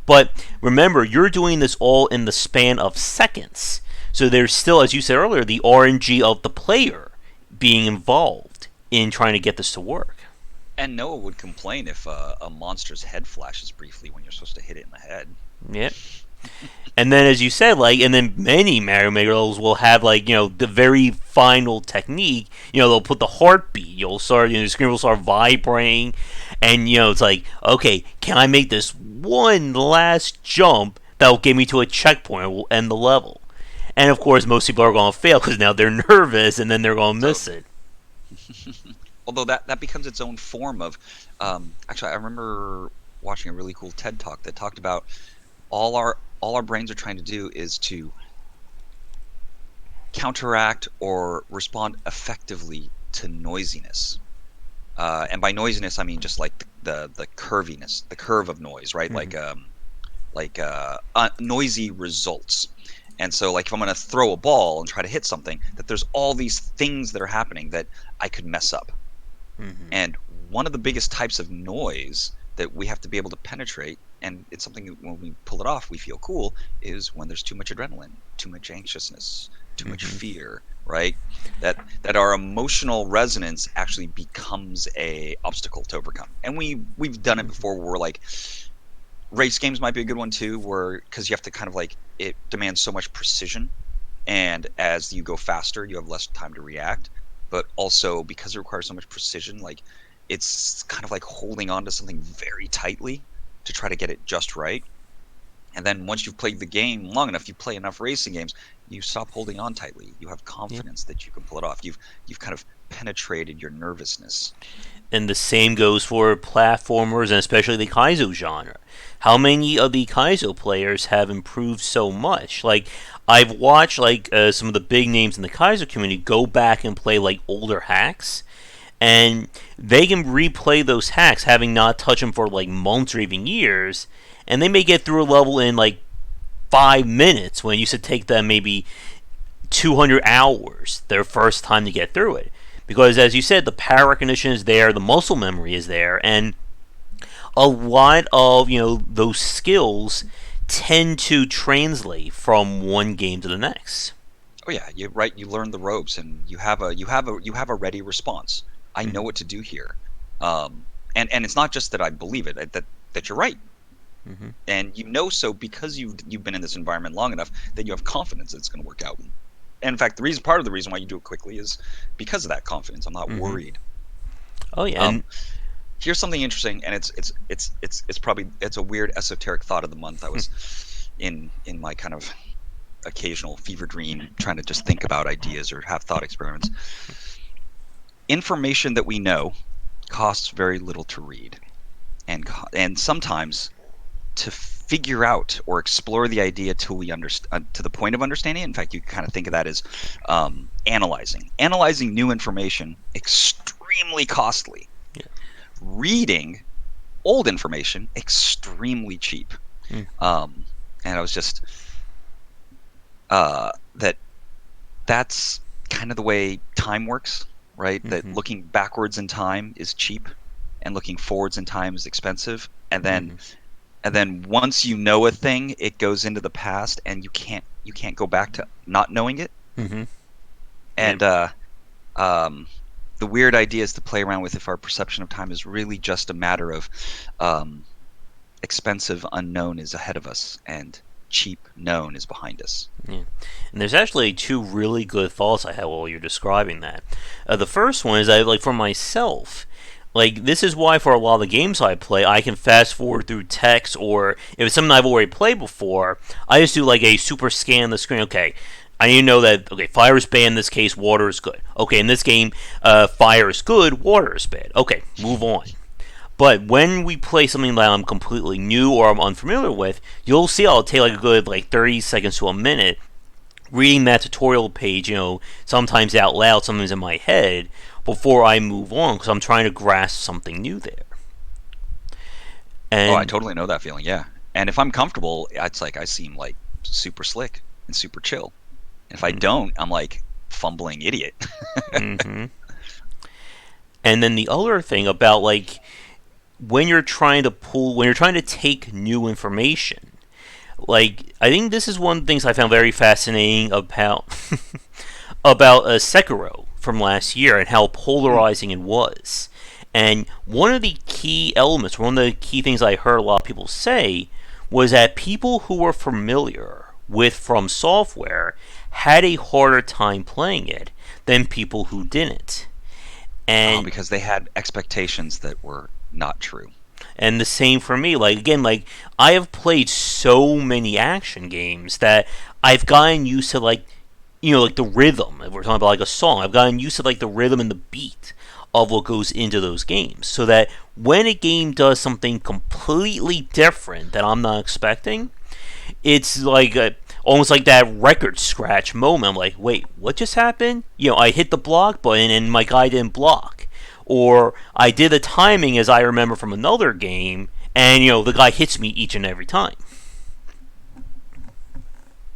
But remember, you're doing this all in the span of seconds. So there's still, as you said earlier, the RNG of the player being involved in trying to get this to work. And Noah would complain if a monster's head flashes briefly when you're supposed to hit it in the head. Yep. And then, as you said, and then many Mario Maker levels will have, the very final technique. They'll put the heartbeat. You'll start, the screen will start vibrating, and it's like, okay, can I make this one last jump that will get me to a checkpoint and will end the level? And of course, most people are going to fail because now they're nervous, and then they're going to miss it. Although that becomes its own form of. Actually, I remember watching a really cool TED Talk that talked about all our brains are trying to do is to counteract or respond effectively to noisiness. And by noisiness, I mean just like the curviness, the curve of noise, right? Mm-hmm. Noisy results. And so, like, if I'm going to throw a ball and try to hit something, that there's all these things that are happening that I could mess up. Mm-hmm. And one of the biggest types of noise that we have to be able to penetrate, and it's something that when we pull it off, we feel cool, is when there's too much adrenaline, too much anxiousness, too much fear, right? That our emotional resonance actually becomes a obstacle to overcome. And we've done it before where we're like, race games might be a good one too, where because you have to kind of like, it demands so much precision, and as you go faster, you have less time to react. But also because it requires so much precision, like it's kind of like holding on to something very tightly to try to get it just right. And then once you've played the game long enough, you play enough racing games, you stop holding on tightly. You have confidence that you can pull it off. You've kind of penetrated your nervousness. And the same goes for platformers, and especially the Kaizo genre. How many of the Kaizo players have improved so much? Like, I've watched some of the big names in the Kaizo community go back and play older hacks, and they can replay those hacks, having not touched them for months or even years, and they may get through a level in 5 minutes when it used to take them maybe 200 hours their first time to get through it. Because, as you said, the power recognition is there, the muscle memory is there, and a lot of those skills tend to translate from one game to the next. Oh yeah, you learn the ropes, and you have a ready response. I know what to do here, and it's not just that I believe it, that you're right, and so because you've been in this environment long enough that you have confidence that it's going to work out. And in fact, part of the reason why you do it quickly is because of that confidence. I'm not worried. Oh yeah. Here's something interesting, and it's a weird esoteric thought of the month. I was in my kind of occasional fever dream trying to just think about ideas or have thought experiments. Information that we know costs very little to read, and sometimes to figure out or explore the idea till we understand to the point of understanding it. In fact, you kind of think of that as analyzing new information, extremely costly. Yeah. Reading old information, extremely cheap. And I was just that's kind of the way time works, right? That looking backwards in time is cheap, and looking forwards in time is expensive. And then once you know a thing, it goes into the past, and you can't go back to not knowing it. And the weird idea is to play around with if our perception of time is really just a matter of expensive unknown is ahead of us and cheap known is behind us. Yeah. And there's actually two really good thoughts I have while you're describing that. The first one is for myself. This is why for a lot of the games I play, I can fast forward through text, or if it's something I've already played before, I just do a super scan of the screen. Okay, I need to know that, okay, fire is bad in this case, water is good. Okay, in this game, fire is good, water is bad. Okay, move on. But when we play something that I'm completely new or I'm unfamiliar with, you'll see I'll take a good 30 seconds to a minute reading that tutorial page, sometimes out loud, sometimes in my head, before I move on, because I'm trying to grasp something new there. Oh, I And totally know that feeling. Yeah. And if I'm comfortable, it's like I seem like super slick and super chill. If I don't, I'm like fumbling idiot. mm-hmm. And then the other thing about like when you're trying to take new information, like I think this is one of the things I found very fascinating about about Sekiro from last year and how Mm. polarizing it was. And one of the key elements, one of the key things I heard a lot of people say, was that people who were familiar with From Software had a harder time playing it than people who didn't. Oh, And because they had expectations that were not true. the same for me. Like again, like I have played so many action games that I've gotten used to like like the rhythm. If we're talking about like a song, I've gotten used to like the rhythm and the beat of what goes into those games, so that when a game does something completely different that I'm not expecting, it's like almost like that record scratch moment. I'm like, wait, what just happened? I hit the block button and my guy didn't block, or I did the timing as I remember from another game, and the guy hits me each and every time.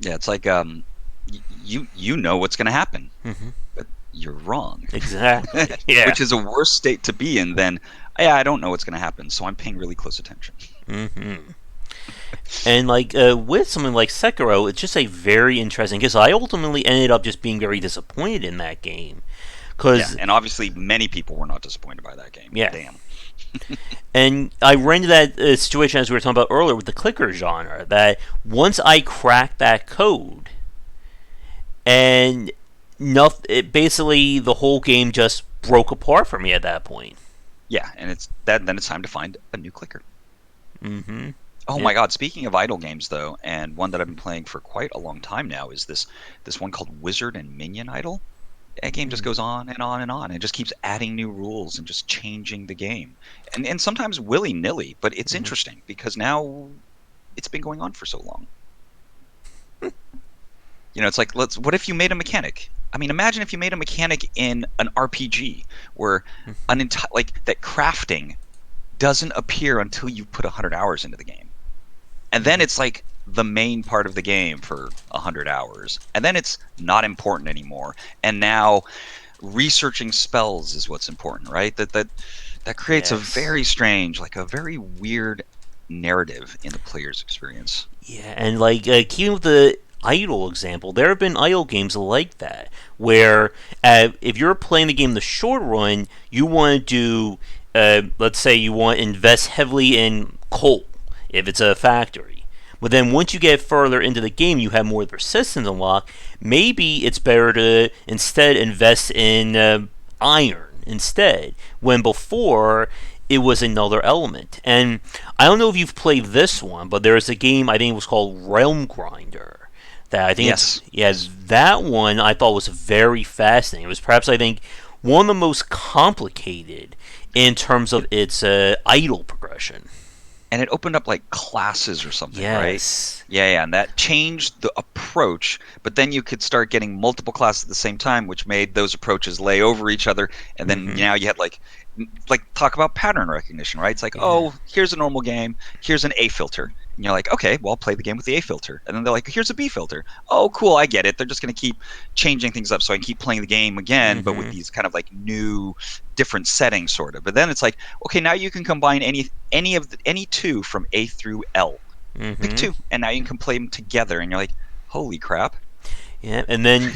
Yeah, it's like you know what's going to happen, Mm-hmm. but you're wrong. Exactly. Yeah. Which is a worse state to be in than, yeah, I don't know what's going to happen, so I'm paying really close attention. Mm-hmm. And like with something like Sekiro, it's just a very interesting because I ultimately ended up just being very disappointed in that game. Yeah, Because and obviously many people were not disappointed by that game. yeah, Damn. and I ran into that situation as we were talking about earlier with the clicker genre. That once I cracked that code, and basically the whole game just broke apart for me at that point. Yeah, and it's that then it's time to find a new clicker. Mm-hmm. Oh Yeah. my God! Speaking of idle games, though, and one that I've been playing for quite a long time now is this one called Wizard and Minion Idol. That game just goes on and on and on. It just keeps adding new rules and just changing the game, and sometimes willy nilly. But it's Mm-hmm. interesting because now it's been going on for so long. It's like what if you made a mechanic? I mean, imagine if you made a mechanic in an RPG where an entire like that crafting doesn't appear until you've put 100 hours into the game. And then Mm-hmm. it's like the main part of the game for 100 hours. And then it's not important anymore. And now researching spells is what's important, right? That creates a Yes. very strange, like a very weird narrative in the player's experience. Yeah, and like keeping with the idle example, there have been idle games like that where if you're playing the game the short run, you want to do, let's say you want to invest heavily in coal if it's a factory. But then once you get further into the game, you have more persistence unlock. Maybe it's better to instead invest in iron instead. When before it was another element. And I don't know if you've played this one, but there's a game I think it was called Realm Grinder. That I think it's Yes, yeah yes. that one I thought was very fascinating. It was perhaps I think one of the most complicated in terms of its idle progression. And it opened up like classes or something, right? Yes. Yeah, yeah, and that changed the approach, but then you could start getting multiple classes at the same time, which made those approaches lay over each other, and then Mm-hmm. now you had like talk about pattern recognition, right? It's like, Yeah. oh, here's a normal game, here's an A filter. And you're like, okay, well, I'll play the game with the A filter. And then they're like, here's a B filter. Oh, cool, I get it. They're just going to keep changing things up so I can keep playing the game again, but with Mm-hmm. these kind of like new different settings sort of. But then it's like, okay, now you can combine any two from A through L. Pick Mm-hmm. two, and now you can play them together, and you're like, holy crap. Yeah, and then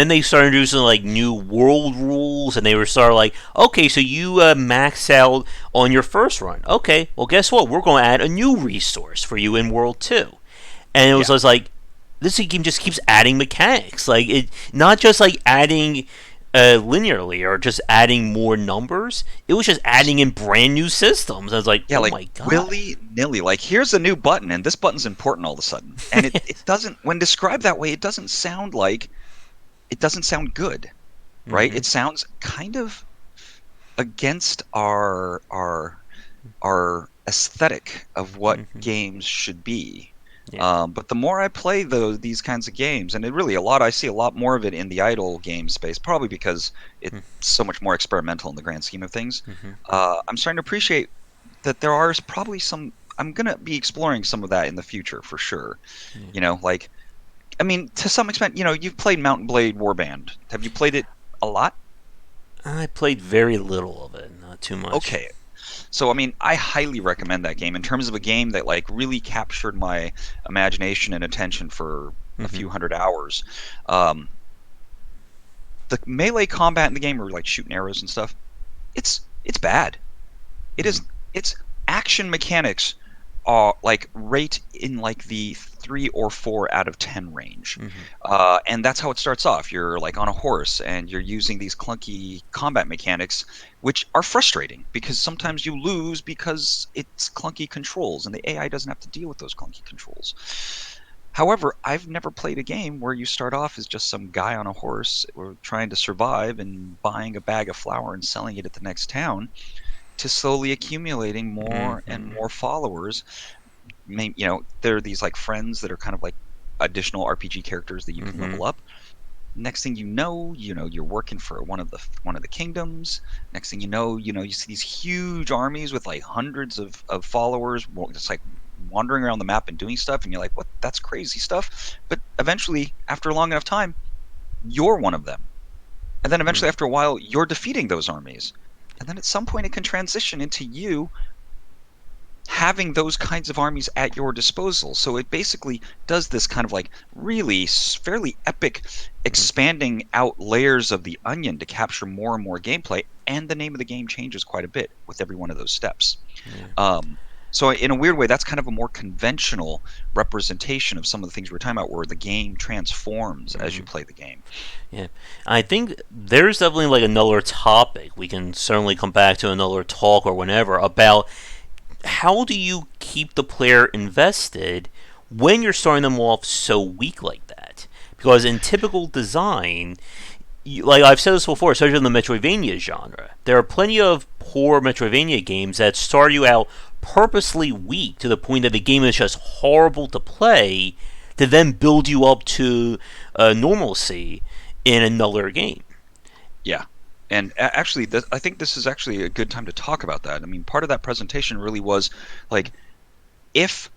they started introducing like new world rules, and they were sort of like, okay, so you max out on your first run. Okay, well, guess what? We're going to add a new resource for you in World Two, and it was Yeah. just like this game just keeps adding mechanics, like it not just like adding linearly or just adding more numbers. It was just adding in brand new systems. I was like, Yeah, oh like my god. willy nilly. Like, here's a new button, and this button's important all of a sudden. And it doesn't, when described that way, it doesn't sound good, right? Mm-hmm. It sounds kind of against our aesthetic of what Mm-hmm. games should be. Yeah. But the more I play these kinds of games, and I see a lot more of it in the idle game space, probably because it's so much more experimental in the grand scheme of things. Mm-hmm. I'm starting to appreciate that there are probably some. I'm gonna be exploring some of that in the future for sure. Yeah. Like I mean, to some extent, you've played Mountain Blade Warband. Have you played it a lot? I played very little of it, not too much. Okay. So, I mean, I highly recommend that game in terms of a game that like really captured my imagination and attention for a Hmm. few hundred hours. Um, the melee combat in the game, or like shooting arrows and stuff, it's bad. It Hmm. is its action mechanics are like rate in like the 3 or 4 out of 10 range, Hmm. and that's how it starts off. You're like on a horse, and you're using these clunky combat mechanics, which are frustrating because sometimes you lose because it's clunky controls, and the AI doesn't have to deal with those clunky controls. However, I've never played a game where you start off as just some guy on a horse or trying to survive and buying a bag of flour and selling it at the next town to slowly accumulating more and Hmm. more followers. There are these like friends that are kind of like additional RPG characters that you can Hmm. level up. Next thing you're working for one of the kingdoms. Next thing you see these huge armies with like hundreds of followers, just like wandering around the map and doing stuff, and you're like, what? That's crazy stuff. But eventually, after a long enough time, you're one of them. And then eventually, after a while, you're defeating those armies. And then at some point, it can transition into you having those kinds of armies at your disposal. So it basically does this kind of like really fairly epic expanding out layers of the onion to capture more and more gameplay. And the name of the game changes quite a bit with every one of those steps. Yeah. Um, so in a weird way, that's kind of a more conventional representation of some of the things we're talking about, where the game transforms as you Hmm. play the game. Yeah. I think there's definitely like another topic we can certainly come back to another talk or whenever about how do you keep the player invested when you're starting them off so weak like that? Because in typical design, like I've said this before, especially in the Metroidvania genre, there are plenty of poor Metroidvania games that start you out purposely weak to the point that the game is just horrible to play, to then build you up to normalcy in another game. Yeah. And actually, I think this is actually a good time to talk about that. I mean, part of that presentation really was like, if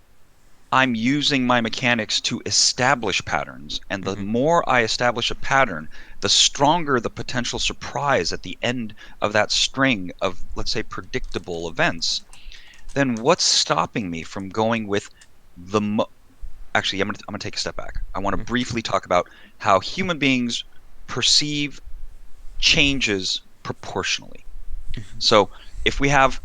I'm using my mechanics to establish patterns, and the Hmm. more I establish a pattern, the stronger the potential surprise at the end of that string of, let's say, predictable events, then what's stopping me from going with the actually, I'm gonna take a step back. I want to briefly talk about how human beings perceive changes proportionally. So if we have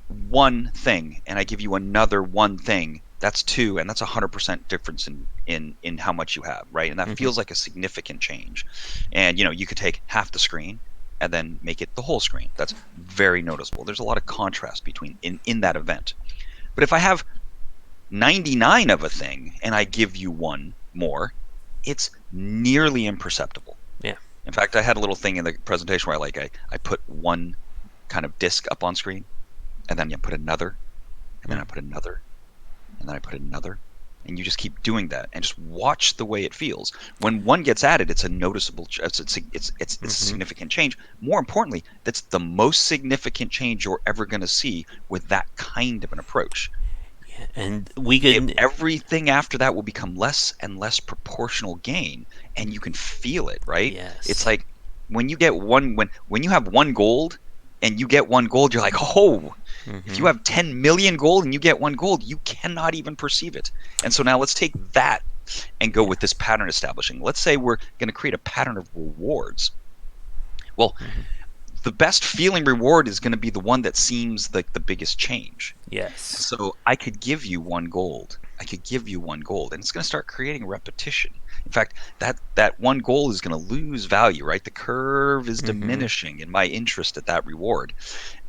one thing and I give you another one thing, that's two, and that's 100% difference in how much you have, right? And that Hmm. feels like a significant change. And you could take half the screen and then make it the whole screen. That's very noticeable. There's a lot of contrast between in that event. But if I have 99 of a thing and I give you one more, it's nearly imperceptible. Yeah. In fact, I had a little thing in the presentation where I put one kind of disk up on screen, and then you put another, and then I put another, and then I put another, and you just keep doing that and just watch the way it feels. When one gets added, it's a noticeable, it's a Hmm. significant change. More importantly, that's the most significant change you're ever going to see with that kind of an approach. And we can. Everything after that will become less and less proportional gain, and you can feel it, right? It's Yes. like when you get when you have one gold and you get one gold, you're like, oh, if you Hmm. have 10 million gold and you get one gold, you cannot even perceive it. And so now let's take that and go Yeah. with this pattern establishing. Let's say we're going to create a pattern of rewards. Well, Hmm. the best feeling reward is going to be the one that seems like the biggest change. And Yes. so I could give you one gold. I could give you one gold, and it's going to start creating repetition. In fact, that one gold is going to lose value, right? The curve is Hmm. diminishing in my interest at that reward.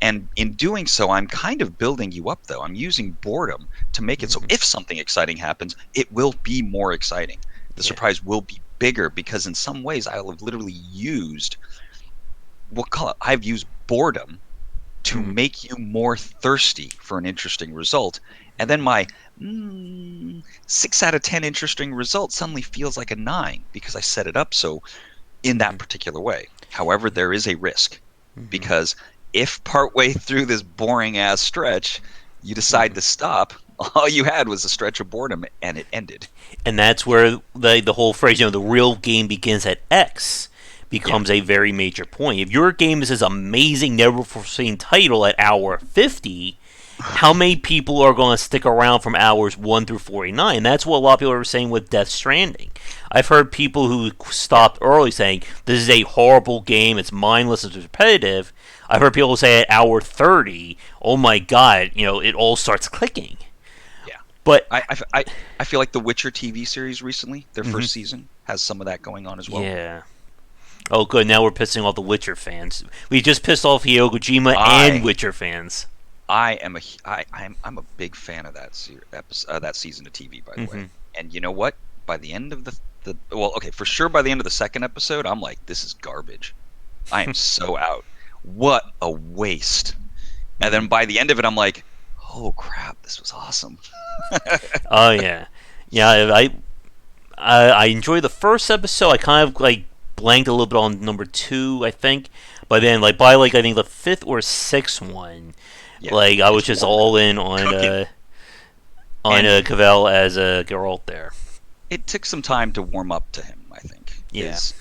And in doing so, I'm kind of building you up, though. I'm using boredom to make it so Hmm. if something exciting happens, it will be more exciting. The Yeah. surprise will be bigger because in some ways I'll have literally used, we'll call it, I've used boredom to Hmm. make you more thirsty for an interesting result. And then my 6 out of 10 interesting result suddenly feels like a nine because I set it up so in that Hmm. particular way. However, there is a risk Hmm. because if partway through this boring ass stretch you decide Mhm. to stop, all you had was a stretch of boredom and it ended. And that's where the whole phrase, the real game begins at X, Yeah. becomes a very major point. If your game is this amazing, never foreseen title at hour 50, how many people are going to stick around from hours 1 through 49? That's what a lot of people are saying with Death Stranding. I've heard people who stopped early saying, this is a horrible game, it's mindless, it's repetitive. I've heard people say at hour 30, oh my god, it all starts clicking. Yeah. But, I feel like the Witcher TV series recently, their mhm, first season, has some of that going on as well. yeah. Oh, good. Now we're pissing off the Witcher fans. We just pissed off Hideo Kojima and I Witcher fans. I'm a big fan of that season of TV, by the way. Hmm. And you know what? By the end of the well, okay, for sure by the end of the second episode, I'm like, this is garbage. I am so out. What a waste. And Hmm. then by the end of it, I'm like, oh crap, this was awesome. Oh yeah, yeah. I enjoyed the first episode. I kind of like blanked a little bit on number two, I think. But then like by like I think the fifth or sixth one, Yeah, like I was it's just warm, all in cooking. on And Cavell as a Geralt there. it took some time to warm up to him, I think. Yeah. Is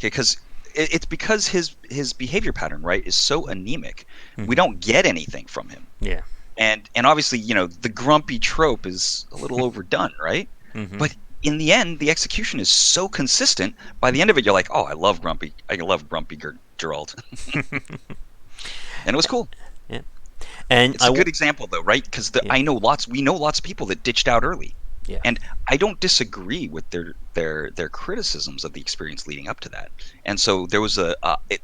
because it's because his behavior pattern, right, is so anemic. We Hmm. don't get anything from him. Yeah. And obviously, the grumpy trope is a little overdone, right? Hmm. But in the end, the execution is so consistent. By the end of it, you're like, oh, I love grumpy Geralt, and it was cool. Yeah. And It's a good example, though, right? Because yeah. we know lots of people that ditched out early, Yeah. and I don't disagree with their criticisms of the experience leading up to that. And so there was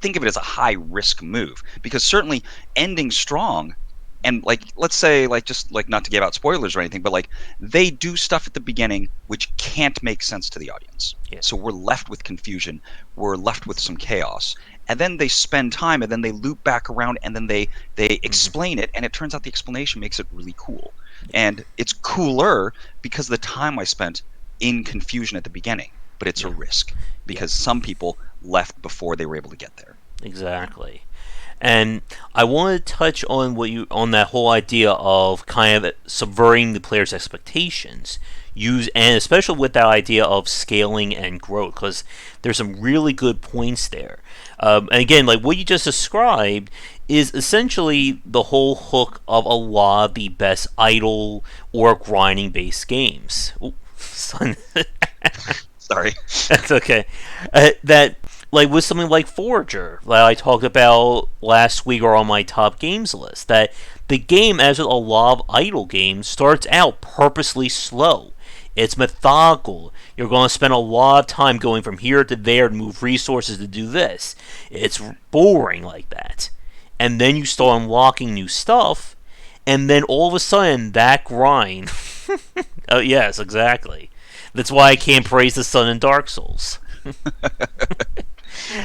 think of it as a high risk move, because certainly ending strong, and like let's say like just like not to give out spoilers or anything, but like they do stuff at the beginning which can't make sense to the audience. Yeah. So we're left with confusion, we're left with some chaos. And then they spend time and then they loop back around and then they Hmm. explain it, and it turns out the explanation makes it really cool. And it's cooler because of the time I spent in confusion at the beginning, but it's a Yeah. risk Yeah. because some people left before they were able to get there. Exactly. And I want to touch on on that whole idea of kind of subverting the player's expectations, and especially with that idea of scaling and growth, because there's some really good points there. And again, like what you just described is essentially the whole hook of a lot of the best idle or grinding based games. Ooh, son. Sorry. That's okay. That like with something like Forager, that I talked about last week or on my top games list, that the game, as with a lot of idle games, starts out purposely slow. It's methodical. You're going to spend a lot of time going from here to there to move resources to do this. It's boring like that. And then you start unlocking new stuff, and then all of a sudden, that grind. Oh, yes, exactly. That's why I can't praise the sun in Dark Souls.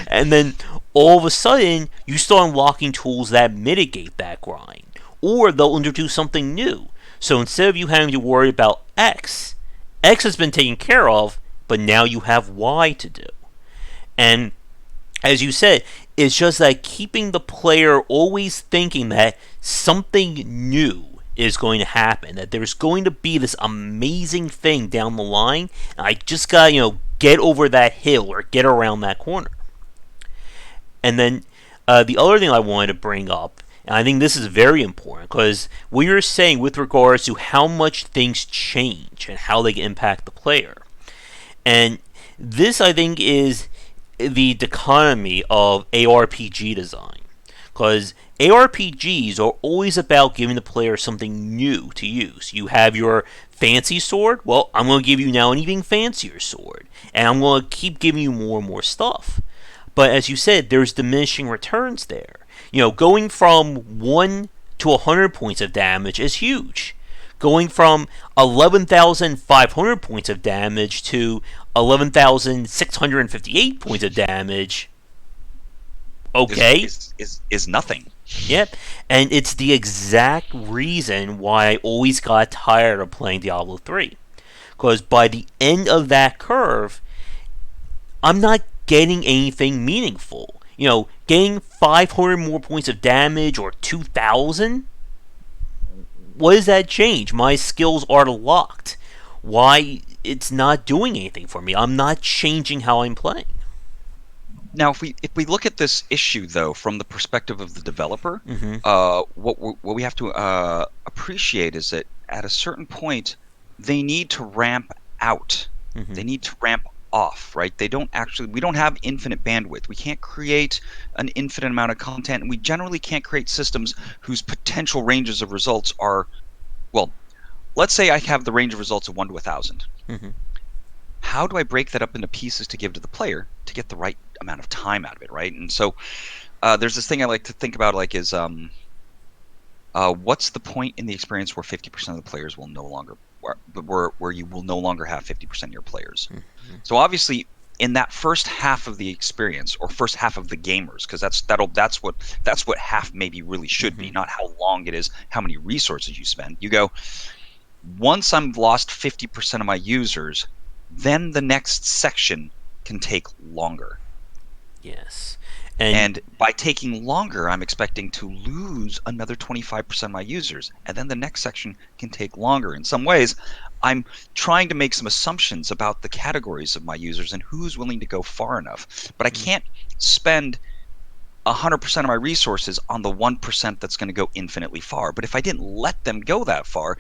And then all of a sudden, you start unlocking tools that mitigate that grind. Or they'll introduce something new. So instead of you having to worry about X has been taken care of, but now you have Y to do. And as you said, it's just that keeping the player always thinking that something new is going to happen, that there's going to be this amazing thing down the line, and I just gotta, get over that hill or get around that corner. And then the other thing I wanted to bring up, and I think this is very important, because what you're saying with regards to how much things change and how they impact the player. And this, I think, is the dichotomy of ARPG design. Because ARPGs are always about giving the player something new to use. You have your fancy sword, well, I'm going to give you now an even fancier sword. And I'm going to keep giving you more and more stuff. But as you said, there's diminishing returns there. Going from 1 to 100 points of damage is huge. Going from 11,500 points of damage to 11,658 points of damage, okay. Is nothing. Yep. And it's the exact reason why I always got tired of playing Diablo 3. Because by the end of that curve, I'm not getting anything meaningful. Getting 500 more points of damage or 2,000, what does that change? My skills are locked. Why it's not doing anything for me? I'm not changing how I'm playing. Now, if we look at this issue though from the perspective of the developer, Mm-hmm. what we have to appreciate is that at a certain point they need to ramp out. Mm-hmm. They need to ramp off, right? We don't have infinite bandwidth. We can't create an infinite amount of content, and we generally can't create systems whose potential ranges of results are, well, let's say I have the range of results of 1 to 1,000. Mm-hmm. How do I break that up into pieces to give to the player to get the right amount of time out of it, right? And so there's this thing I like to think about, like, is what's the point in the experience where 50% of the players will no longer, where you will no longer have 50% of your players? Mm-hmm. So obviously, in that first half of the experience, or first half of the gamers, because that's what half maybe really should Mm-hmm. be, not how long it is, how many resources you spend. You go, once I've lost 50% of my users, then the next section can take longer. Yes. And And by taking longer, I'm expecting to lose another 25% of my users. And then the next section can take longer. In some ways, I'm trying to make some assumptions about the categories of my users and who's willing to go far enough. But I can't spend 100% of my resources on the 1% that's going to go infinitely far. But if I didn't let them go that far,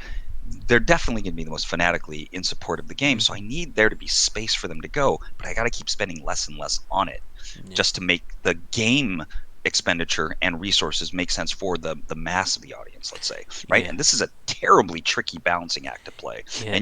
they're definitely going to be the most fanatically in support of the game. So I need there to be space for them to go, but I got to keep spending less and less on it yeah. just to make the game expenditure and resources make sense for the mass of the audience, let's say, right? Yeah. And this is a terribly tricky balancing act to play. Yeah.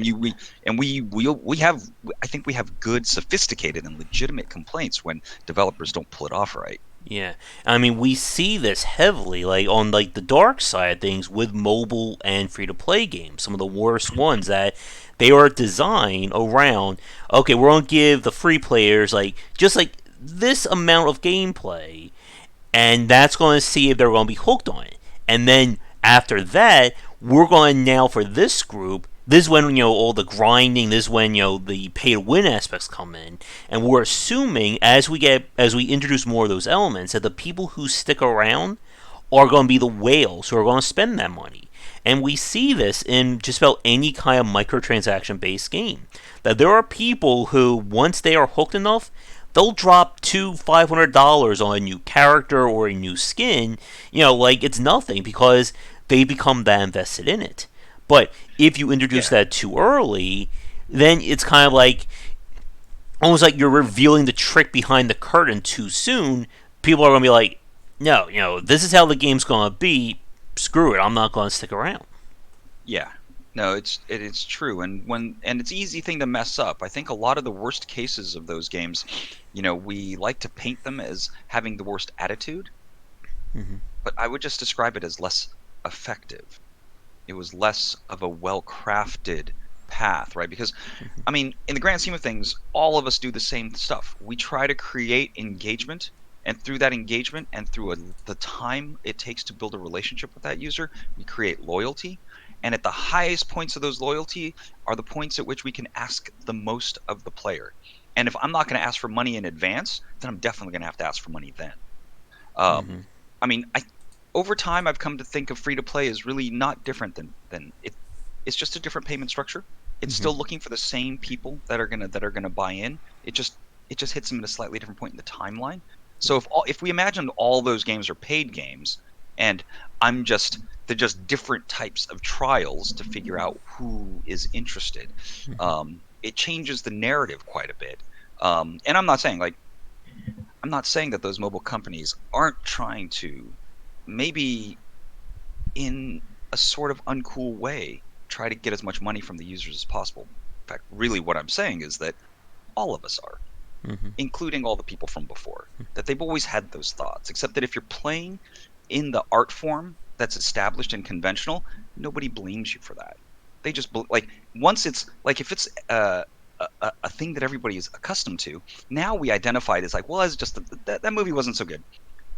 And we have, I think we have good, sophisticated, and legitimate complaints when developers don't pull it off right. Yeah, I mean we see this heavily, like on like the dark side of things with mobile and free to play games. Some of the worst ones that they are designed around. Okay, we're gonna give the free players like just like this amount of gameplay, and that's going to see if they're going to be hooked on it. And then after that, we're going to now for this group. This is when all the grinding. This is when the pay to win aspects come in, and we're assuming as we introduce more of those elements that the people who stick around are going to be the whales who are going to spend that money. And we see this in just about any kind of microtransaction based game. That there are people who, once they are hooked enough, they'll drop $500 on a new character or a new skin, like it's nothing because they become that invested in it. But if you introduce Yeah. that too early, then it's kind of like almost like you're revealing the trick behind the curtain too soon. People are going to be like, no, this is how the game's going to be. Screw it, I'm not going to stick around. Yeah. No, it's true, and it's an easy thing to mess up. I think a lot of the worst cases of those games, we like to paint them as having the worst attitude, Mm-hmm. but I would just describe it as less effective. It was less of a well-crafted path, right? Because, I mean, in the grand scheme of things, all of us do the same stuff. We try to create engagement, and through that engagement and through the time it takes to build a relationship with that user, we create loyalty. And at the highest points of those loyalty are the points at which we can ask the most of the player. And if I'm not going to ask for money in advance, then I'm definitely going to have to ask for money then. Mm-hmm. I mean, over time I've come to think of free to play as really not different than it. It's just a different payment structure. It's Mm-hmm. still looking for the same people that are gonna buy in. It just hits them at a slightly different point in the timeline. So if we imagined all those games are paid games, and they're just different types of trials to figure out who is interested, Mm-hmm. it changes the narrative quite a bit. And I'm not saying that those mobile companies aren't trying to, maybe in a sort of uncool way, try to get as much money from the users as possible. In fact, really what I'm saying is that all of us are, Mm-hmm. including all the people from before, that they've always had those thoughts, except that if you're playing in the art form that's established and conventional, nobody blames you for that. They just, like, once it's, like, if it's a thing that everybody is accustomed to, now we identify it as like, well, it's just that movie wasn't so good.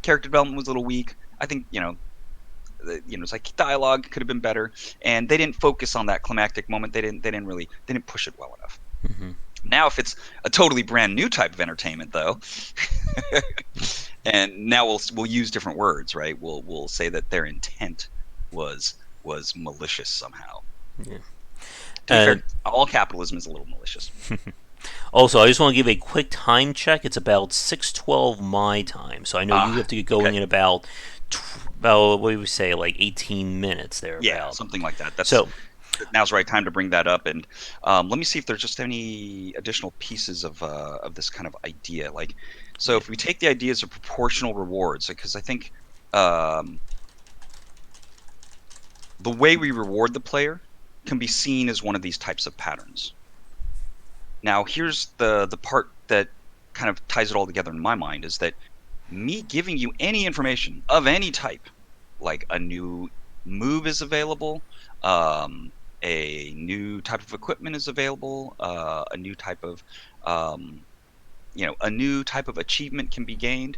Character development was a little weak. I think, it's like dialogue could have been better, and they didn't focus on that climactic moment. They didn't push it well enough. Mm-hmm. Now, if it's a totally brand new type of entertainment, though, And now we'll use different words, right? We'll say that their intent was was malicious somehow. Yeah. To be fair, And all capitalism is a little malicious. also, I just want to give a quick time check. It's about 6:12 my time, so I know you Ah, have to get okay. going in about what do we say, like 18 minutes Yeah, thereabout. something like that. That's So now's the right time to bring that up. And let me see if there's just any additional pieces of this kind of idea. Like, so yeah. if we take the ideas of proportional rewards, because I think um, the way we reward the player can be seen as one of these types of patterns. Now, here's the part that kind of ties it all together in my mind is that me giving you any information of any type, like a new move is available, a new type of equipment is available, a new type of um, a new type of achievement can be gained.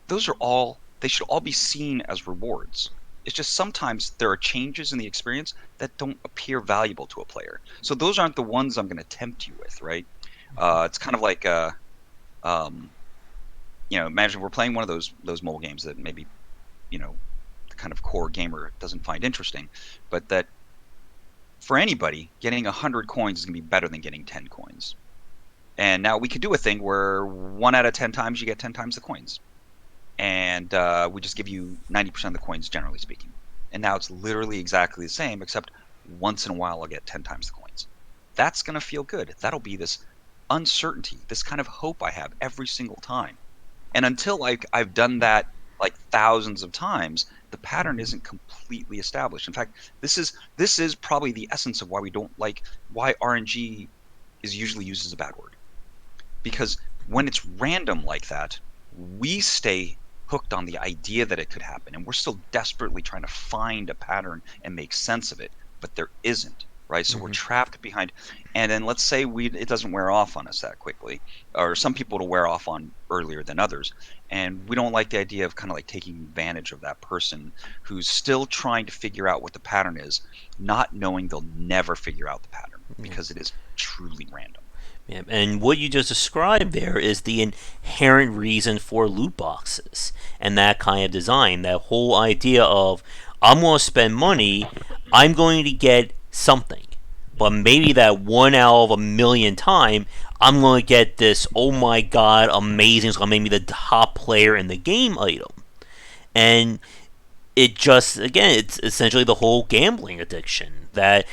Those are all they should all be seen as rewards. It's just sometimes there are changes in the experience that don't appear valuable to a player. So those aren't the ones I'm going to tempt you with, right? It's kind of like um, imagine we're playing one of those mobile games that maybe the kind of core gamer doesn't find interesting, but that for anybody, getting 100 coins is going to be better than getting 10 coins. And now we could do a thing where 1 out of 10 times you get 10 times the coins, and we just give you 90% of the coins, generally speaking. And now it's literally exactly the same, except once in a while I'll get 10 times the coins. That's going to feel good. That'll be this uncertainty, this kind of hope I have every single time. And until I've done that like thousands of times, the pattern isn't completely established. In fact, this is probably the essence of why we don't like why RNG is usually used as a bad word. Because when it's random like that, we stay hooked on the idea that it could happen, and we're still desperately trying to find a pattern and make sense of it, but there isn't, right? So we're Hmm. trapped behind, and then let's say we it doesn't wear off on us that quickly, or some people it'll wear off on earlier than others, and we don't like the idea of kind of like taking advantage of that person who's still trying to figure out what the pattern is, not knowing they'll never figure out the pattern Yeah. because it is truly random. Yeah. And what you just described there is the inherent reason for loot boxes and that kind of design. That whole idea of I'm going to spend money, I'm going to get something. But maybe that 1 out of 1 million time, I'm going to get this, oh my god, amazing, it's going to make me the top player in the game item. And it just, again, it's essentially the whole gambling addiction that,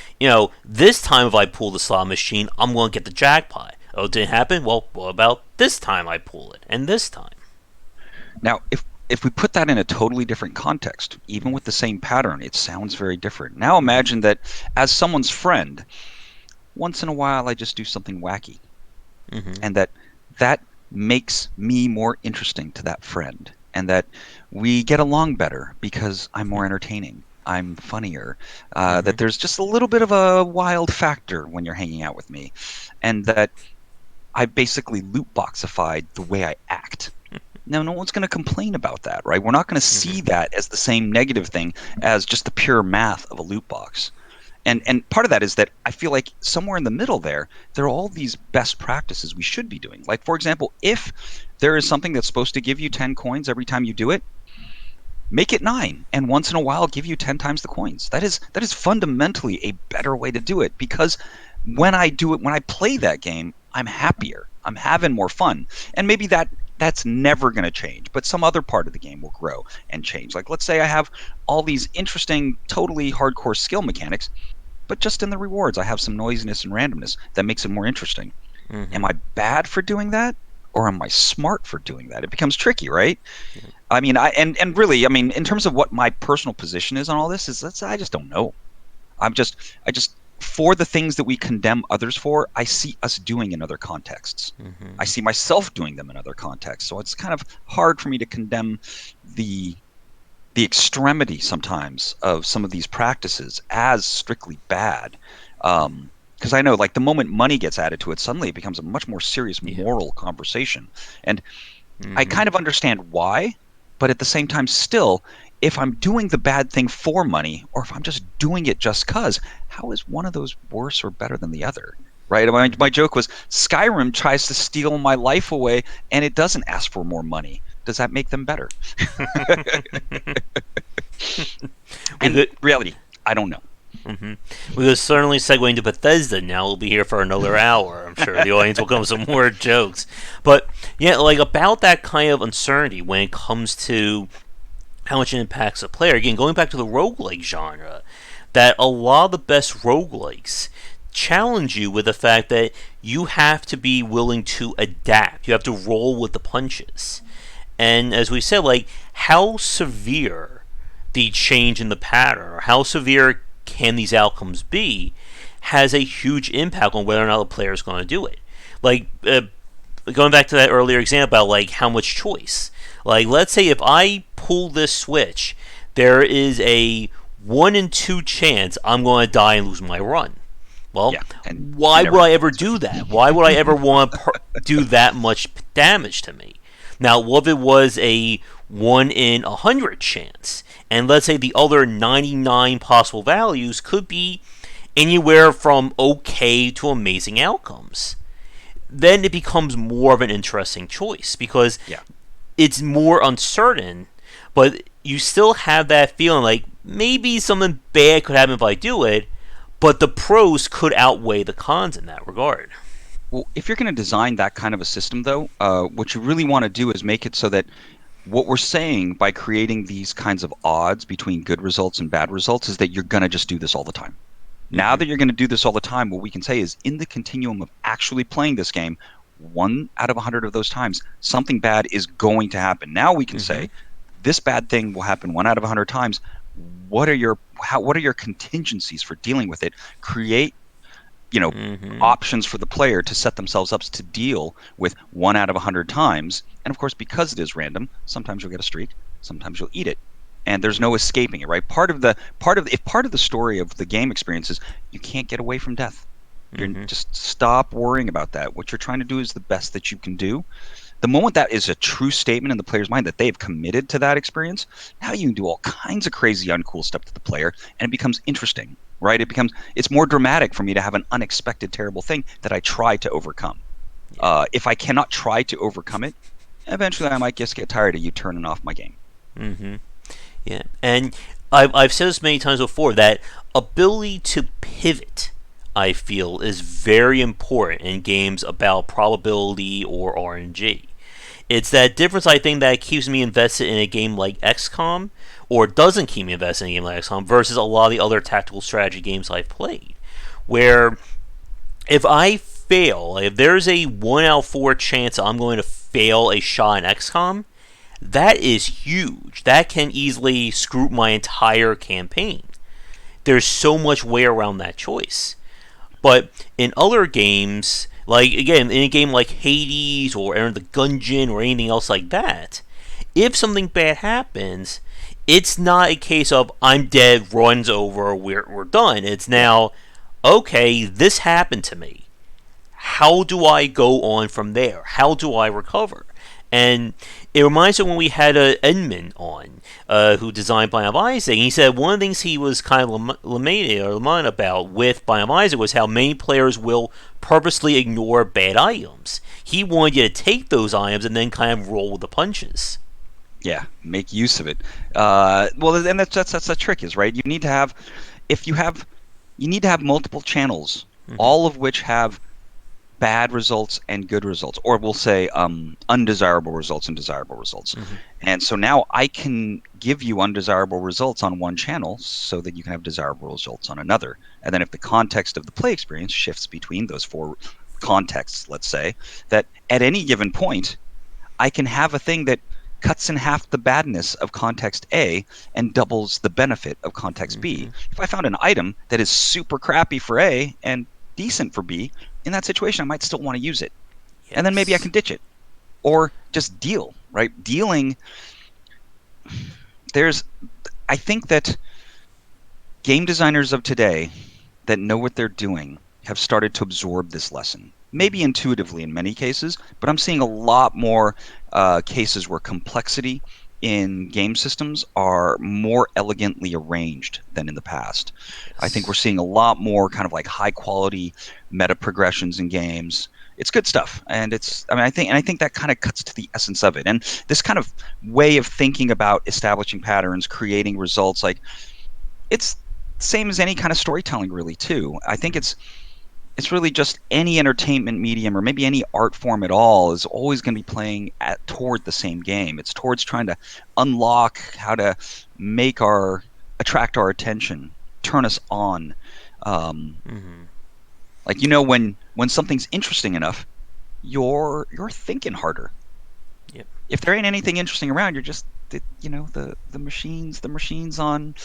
this time if I pull the slot machine, I'm going to get the jackpot. Oh, it didn't happen? Well, what about this time I pull it and this time? Now, if we put that in a totally different context, even with the same pattern, it sounds very different. Now imagine that as someone's friend, once in a while I just do something wacky, Mm-hmm. and that makes me more interesting to that friend, and that we get along better because I'm more entertaining. I'm funnier. Mm-hmm. That there's just a little bit of a wild factor when you're hanging out with me, and that I basically loot boxified the way I act. Now, no one's going to complain about that, right? We're not going to see Mm-hmm. that as the same negative thing as just the pure math of a loot box. And part of that is that I feel like somewhere in the middle there are all these best practices we should be doing. Like, for example, if there is something that's supposed to give you 10 coins every time you do it, make it 9, and once in a while give you 10 times the coins. That is fundamentally a better way to do it, because when I do it, when I play that game, I'm happier. I'm having more fun. And maybe that's never going to change, but some other part of the game will grow and change. Like, let's say I have all these interesting, totally hardcore skill mechanics, but just in the rewards I have some noisiness and randomness that makes it more interesting. Am Mm-hmm. I bad for doing that, or am I smart for doing that? It becomes tricky, right? Yeah. I mean, and really, I mean, in terms of what my personal position is on all this, I just don't know. I just for the things that we condemn others for, I see us doing in other contexts. I Mm-hmm. see myself doing them in other contexts. So it's kind of hard for me to condemn the the extremity sometimes of some of these practices as strictly bad. Because I know, like, the moment money gets added to it, suddenly it becomes a much more serious Yeah. moral conversation. And I Mm-hmm. kind of understand why, but at the same time, still, if I'm doing the bad thing for money, or if I'm just doing it just cause, how is one of those worse or better than the other? Right? My joke was Skyrim tries to steal my life away, and it doesn't ask for more money. does that make them better? Well, And good. reality, I don't know. Hmm. We're certainly segueing to Bethesda now. We'll be here for another hour. I'm sure the audience will come with some more jokes. But yeah, like about that kind of uncertainty when it comes to how much it impacts a player. Again, going back to the roguelike genre, that a lot of the best roguelikes challenge you with the fact that you have to be willing to adapt. You have to roll with the punches. And as we said, like how severe the change in the pattern, or how severe can these outcomes be, has a huge impact on whether or not the player is going to do it. Like going back to that earlier example about like how much choice. Like let's say if I pull this switch, there is a 1 in 2 chance I'm going to die and lose my run. Well, Yeah, and you why never would know I the ever answer. do that? Why would I ever want to do that much damage to me? Now, what if it was a 1 in 100 chance? And let's say the other 99 possible values could be anywhere from okay to amazing outcomes. Then it becomes more of an interesting choice because Yeah. it's more uncertain, but you still have that feeling like maybe something bad could happen if I do it, but the pros could outweigh the cons in that regard. Well, if you're going to design that kind of a system, though, what you really want to do is make it so that what we're saying by creating these kinds of odds between good results and bad results is that you're going to just do this all the time. Now Mm-hmm. that you're going to do this all the time, what we can say is in the continuum of actually playing this game, 1 out of 100 of those times, something bad is going to happen. Now we can Mm-hmm. say this bad thing will happen 1 out of 100 times. What are your contingencies for dealing with it? Create Mm-hmm. options for the player to set themselves up to deal with 1 out of 100 times. And of course, because it is random, sometimes you'll get a streak, sometimes you'll eat it, and there's no escaping it. Right? Part of the story of the game experience is you can't get away from death. You're Mm-hmm. just stop worrying about that. What you're trying to do is the best that you can do. The moment that is a true statement in the player's mind that they've committed to that experience, now you can do all kinds of crazy, uncool stuff to the player, and it becomes interesting, right? It's more dramatic for me to have an unexpected, terrible thing that I try to overcome. Yeah. If I cannot try to overcome it, eventually I might just get tired of you turning off my game. Mm-hmm. Yeah. And I've said this many times before that ability to pivot, I feel, is very important in games about probability or RNG. It's that difference, I think, that keeps me invested in a game like XCOM, or doesn't keep me invested in a game like XCOM, versus a lot of the other tactical strategy games I've played. Where if I fail, if there's a 1 out of 4 chance I'm going to fail a shot in XCOM, that is huge. That can easily screw my entire campaign. There's so much way around that choice. But in other games, like again, in a game like Hades or Enter the Gungeon or anything else like that, if something bad happens, it's not a case of I'm dead, runs over, we're done. It's Yeah. now, okay, this happened to me. How do I go on from there? How do I recover? And it reminds me when we had Edmund on, who designed Biome Isaac. And he said one of the things he was kind of lamented about with Biome Isaac was how many players will purposely ignore bad items. He wanted you to take those items and then kind of roll with the punches. Yeah, make use of it. Well, and that's the trick is right. If you have, you need to have multiple channels, Mm-hmm. all of which have bad results and good results, or we'll say undesirable results and desirable results. Mm-hmm. And so now I can give you undesirable results on one channel so that you can have desirable results on another. And then if the context of the play experience shifts between those four contexts, let's say, that at any given point, I can have a thing that cuts in half the badness of context A and doubles the benefit of context Mm-hmm. B. If I found an item that is super crappy for A and decent for B, in that situation, I might still want to use it. And then maybe I Yes. can ditch it or just deal, right? Dealing, there's, I think that game designers of today that know what they're doing have started to absorb this lesson. Maybe intuitively in many cases, but I'm seeing a lot more cases where complexity in game systems are more elegantly arranged than in the past. I think we're Yes. seeing a lot more kind of like high quality meta progressions in games. It's good stuff, and I think that kind of cuts to the essence of it. And this kind of way of thinking about establishing patterns, creating results, like it's same as any kind of storytelling, really, too. I think Mhm. it's really just any entertainment medium or maybe any art form at all is always going to be playing at toward the same game. It's towards trying to unlock how to make our attract our attention, turn us on. Um, Mhm. like when something's interesting enough, you're thinking harder. Yep. If there ain't anything interesting around, you're just the machines on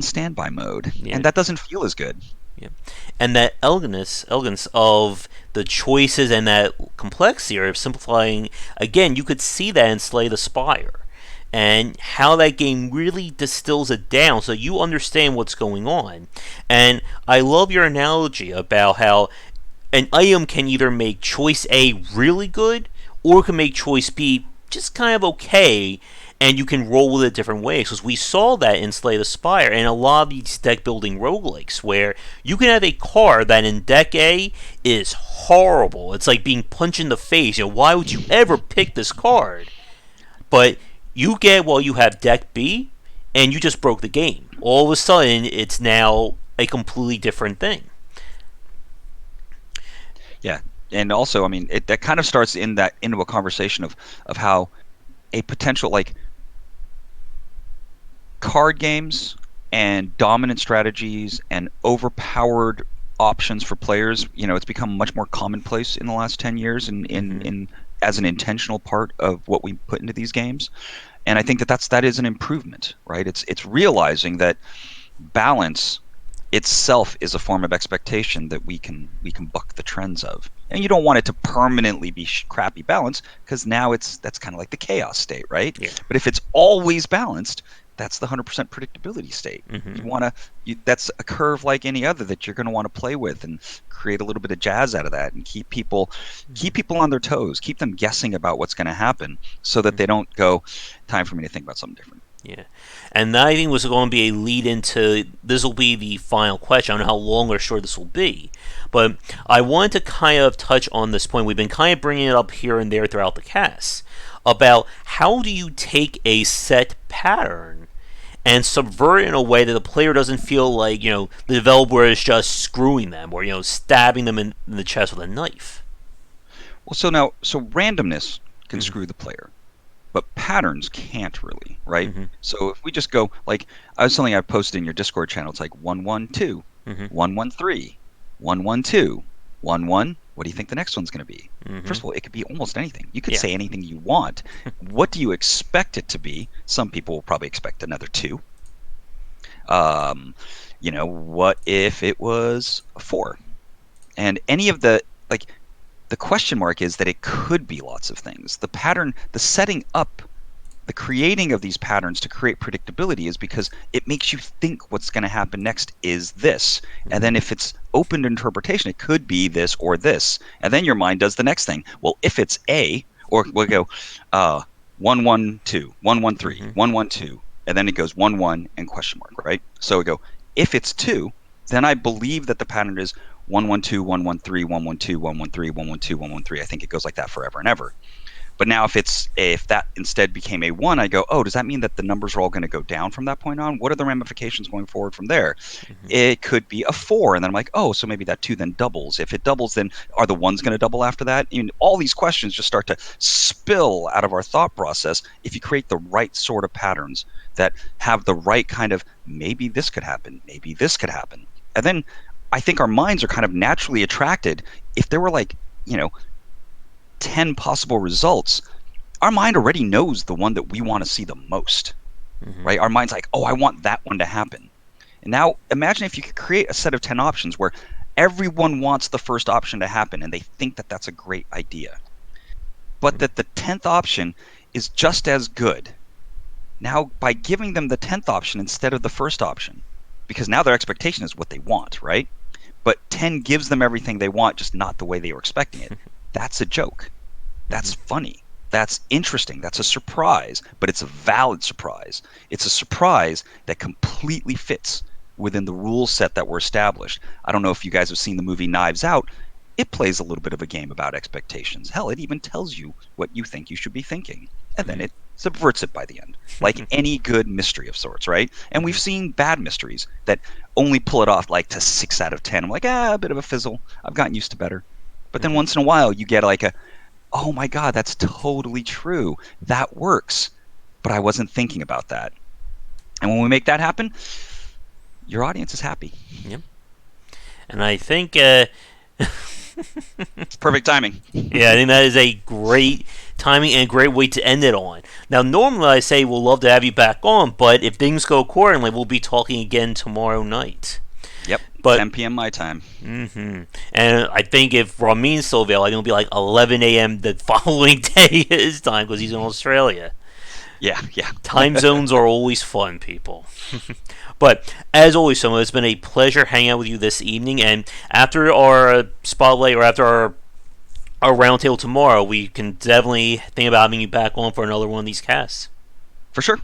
standby mode, Yeah. and that doesn't feel as good. Yep. And that elegance of the choices and that complexity of simplifying. Again, you could see that in Slay the Spire, and how that game really distills it down so you understand what's going on. And I love your analogy about how an item can either make choice A really good or it can make choice B just kind of okay, and you can roll with it different ways. Because we saw that in Slay the Spire and a lot of these deck building roguelikes where you can have a card that in deck A is horrible. It's like being punched in the face. Why would you ever pick this card? But you get, well, you have deck B and you just broke the game. All of a sudden, it's now a completely different thing. Yeah, and also, I mean, that kind of starts into a conversation of how a potential like card games and dominant strategies and overpowered options for players. It's become much more commonplace in the last 10 years Mm-hmm. in as an intentional part of what we put into these games. And I think that is an improvement, right? It's realizing that balance itself is a form of expectation that we can buck the trends of. And you don't want it to permanently be crappy balance, because now that's kind of like the chaos state, right? Yeah. But if it's always balanced, that's the 100% predictability state. Mm-hmm. That's a curve like any other that you're going to want to play with and create a little bit of jazz out of that and keep Mm-hmm. people on their toes, keep them guessing about what's going to happen, so that they don't go, time for me to think about something different. Yeah. And that I think was going to be a lead into this will be the final question. I don't know how long or short this will be. But I wanted to kind of touch on this point. We've been kind of bringing it up here and there throughout the cast about how do you take a set pattern and subvert it in a way that the player doesn't feel like, the developer is just screwing them or, stabbing them in the chest with a knife. Well, so randomness can Mm-hmm. screw the player, but patterns can't really, right? Mm-hmm. So if we just go like I was something I posted in your Discord channel, it's like 112, Mm-hmm. 113, 112, 11. What do you think the next one's going to be? Mm-hmm. First of all, it could be almost anything. You could Yeah. say anything you want. What do you expect it to be? Some people will probably expect another two. Um, what if it was a four? And any of like the question mark is that it could be lots of things. The pattern, the setting up, the creating of these patterns to create predictability is because it makes you think what's going to happen next is this. And Mm-hmm. then if it's open to interpretation, it could be this or this. And then your mind does the next thing. Well, if it's A, or we'll go 112, 113, Mm-hmm. 112, and then it goes 1 1 and question mark, right? So we go, if it's two, then I believe that the pattern is 112, 113, 112, 113, 112, 113. I think it goes like that forever and ever. But now if that instead became a one, I go, oh, does that mean that the numbers are all going to go down from that point on? What are the ramifications going forward from there? Mm-hmm. It could be a four, and then I'm like, oh, so maybe that two then doubles. If it doubles, then are the ones going to double after that? All these questions just start to spill out of our thought process if you create the right sort of patterns that have the right kind of maybe this could happen, maybe this could happen. And then I think our minds are kind of naturally attracted. If there were like, you know, 10 possible results, our mind already knows the one that we want to see the most, Mm-hmm. right? Our mind's like, oh, I want that one to happen. And now imagine if you could create a set of 10 options where everyone wants the first option to happen and they think that that's a great idea, but that the 10th option is just as good. Now, by giving them the 10th option instead of the first option, because now their expectation is what they want, right? But 10 gives them everything they want, just not the way they were expecting it. That's a joke. Mm-hmm. That's funny. That's interesting. That's a surprise, but it's a valid surprise. It's a surprise that completely fits within the rule set that were established. I don't know if you guys have seen the movie Knives Out. It plays a little bit of a game about expectations. Hell, it even tells you what you think you should be thinking, and then Mhm. it subverts it by the end, like any good mystery of sorts, right? And we've Mhm. seen bad mysteries that only pull it off like to 6 out of 10. I'm like, a bit of a fizzle. I've gotten used to better. But then Mhm. once in a while, you get like a, oh my God, that's totally true. That works. But I wasn't thinking about that. And when we make that happen, your audience is happy. Yep. And I think, It's perfect timing. yeah, I think that is a great timing and a great way to end it on. Now, normally I say we'll love to have you back on, but if things go accordingly, we'll be talking again tomorrow night. Yep, But 10 p.m. my time. and I think if Ramin's still available, I think it'll be like 11 a.m. the following day his time because he's in Australia. Yeah, yeah. Time zones are always fun, people. But as always, Soma, it's been a pleasure hanging out with you this evening. And after our spotlight or after our roundtable tomorrow, we can definitely think about having you back on for another one of these casts. For sure.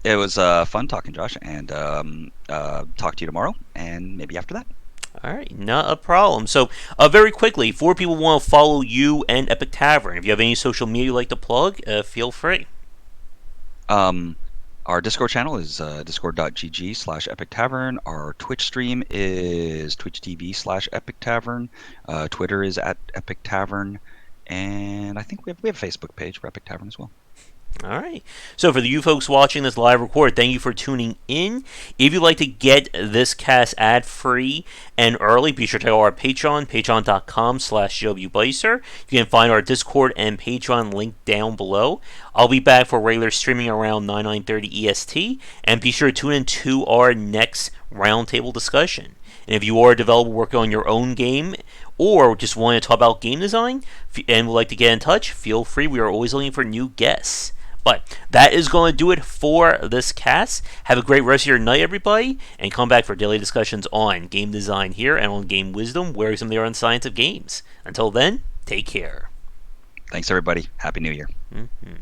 It was fun talking, Josh, and talk to you tomorrow, and maybe after that. All right, not a problem. So, very quickly, for people who want to follow you and Epic Tavern, if you have any social media you'd like to plug, feel free. Um, our Discord channel is discord.gg/Epic Tavern. Our Twitch stream is Twitch TV/Epic Tavern. Twitter is at Epic Tavern. And I think we have a Facebook page for Epic Tavern as well. All right. So for you folks watching this live record, thank you for tuning in. If you'd like to get this cast ad-free and early, be sure to go to our Patreon, patreon.com/JWBicer. You can find our Discord and Patreon link down below. I'll be back for regular streaming around 9:30 EST, and be sure to tune in to our next roundtable discussion. And if you are a developer working on your own game or just want to talk about game design and would like to get in touch, feel free. We are always looking for new guests. But that is going to do it for this cast. Have a great rest of your night, everybody, and come back for daily discussions on game design here and on Game Wisdom, where some of the art and science of games. Until then, take care. Thanks, everybody. Happy New Year. Mm-hmm.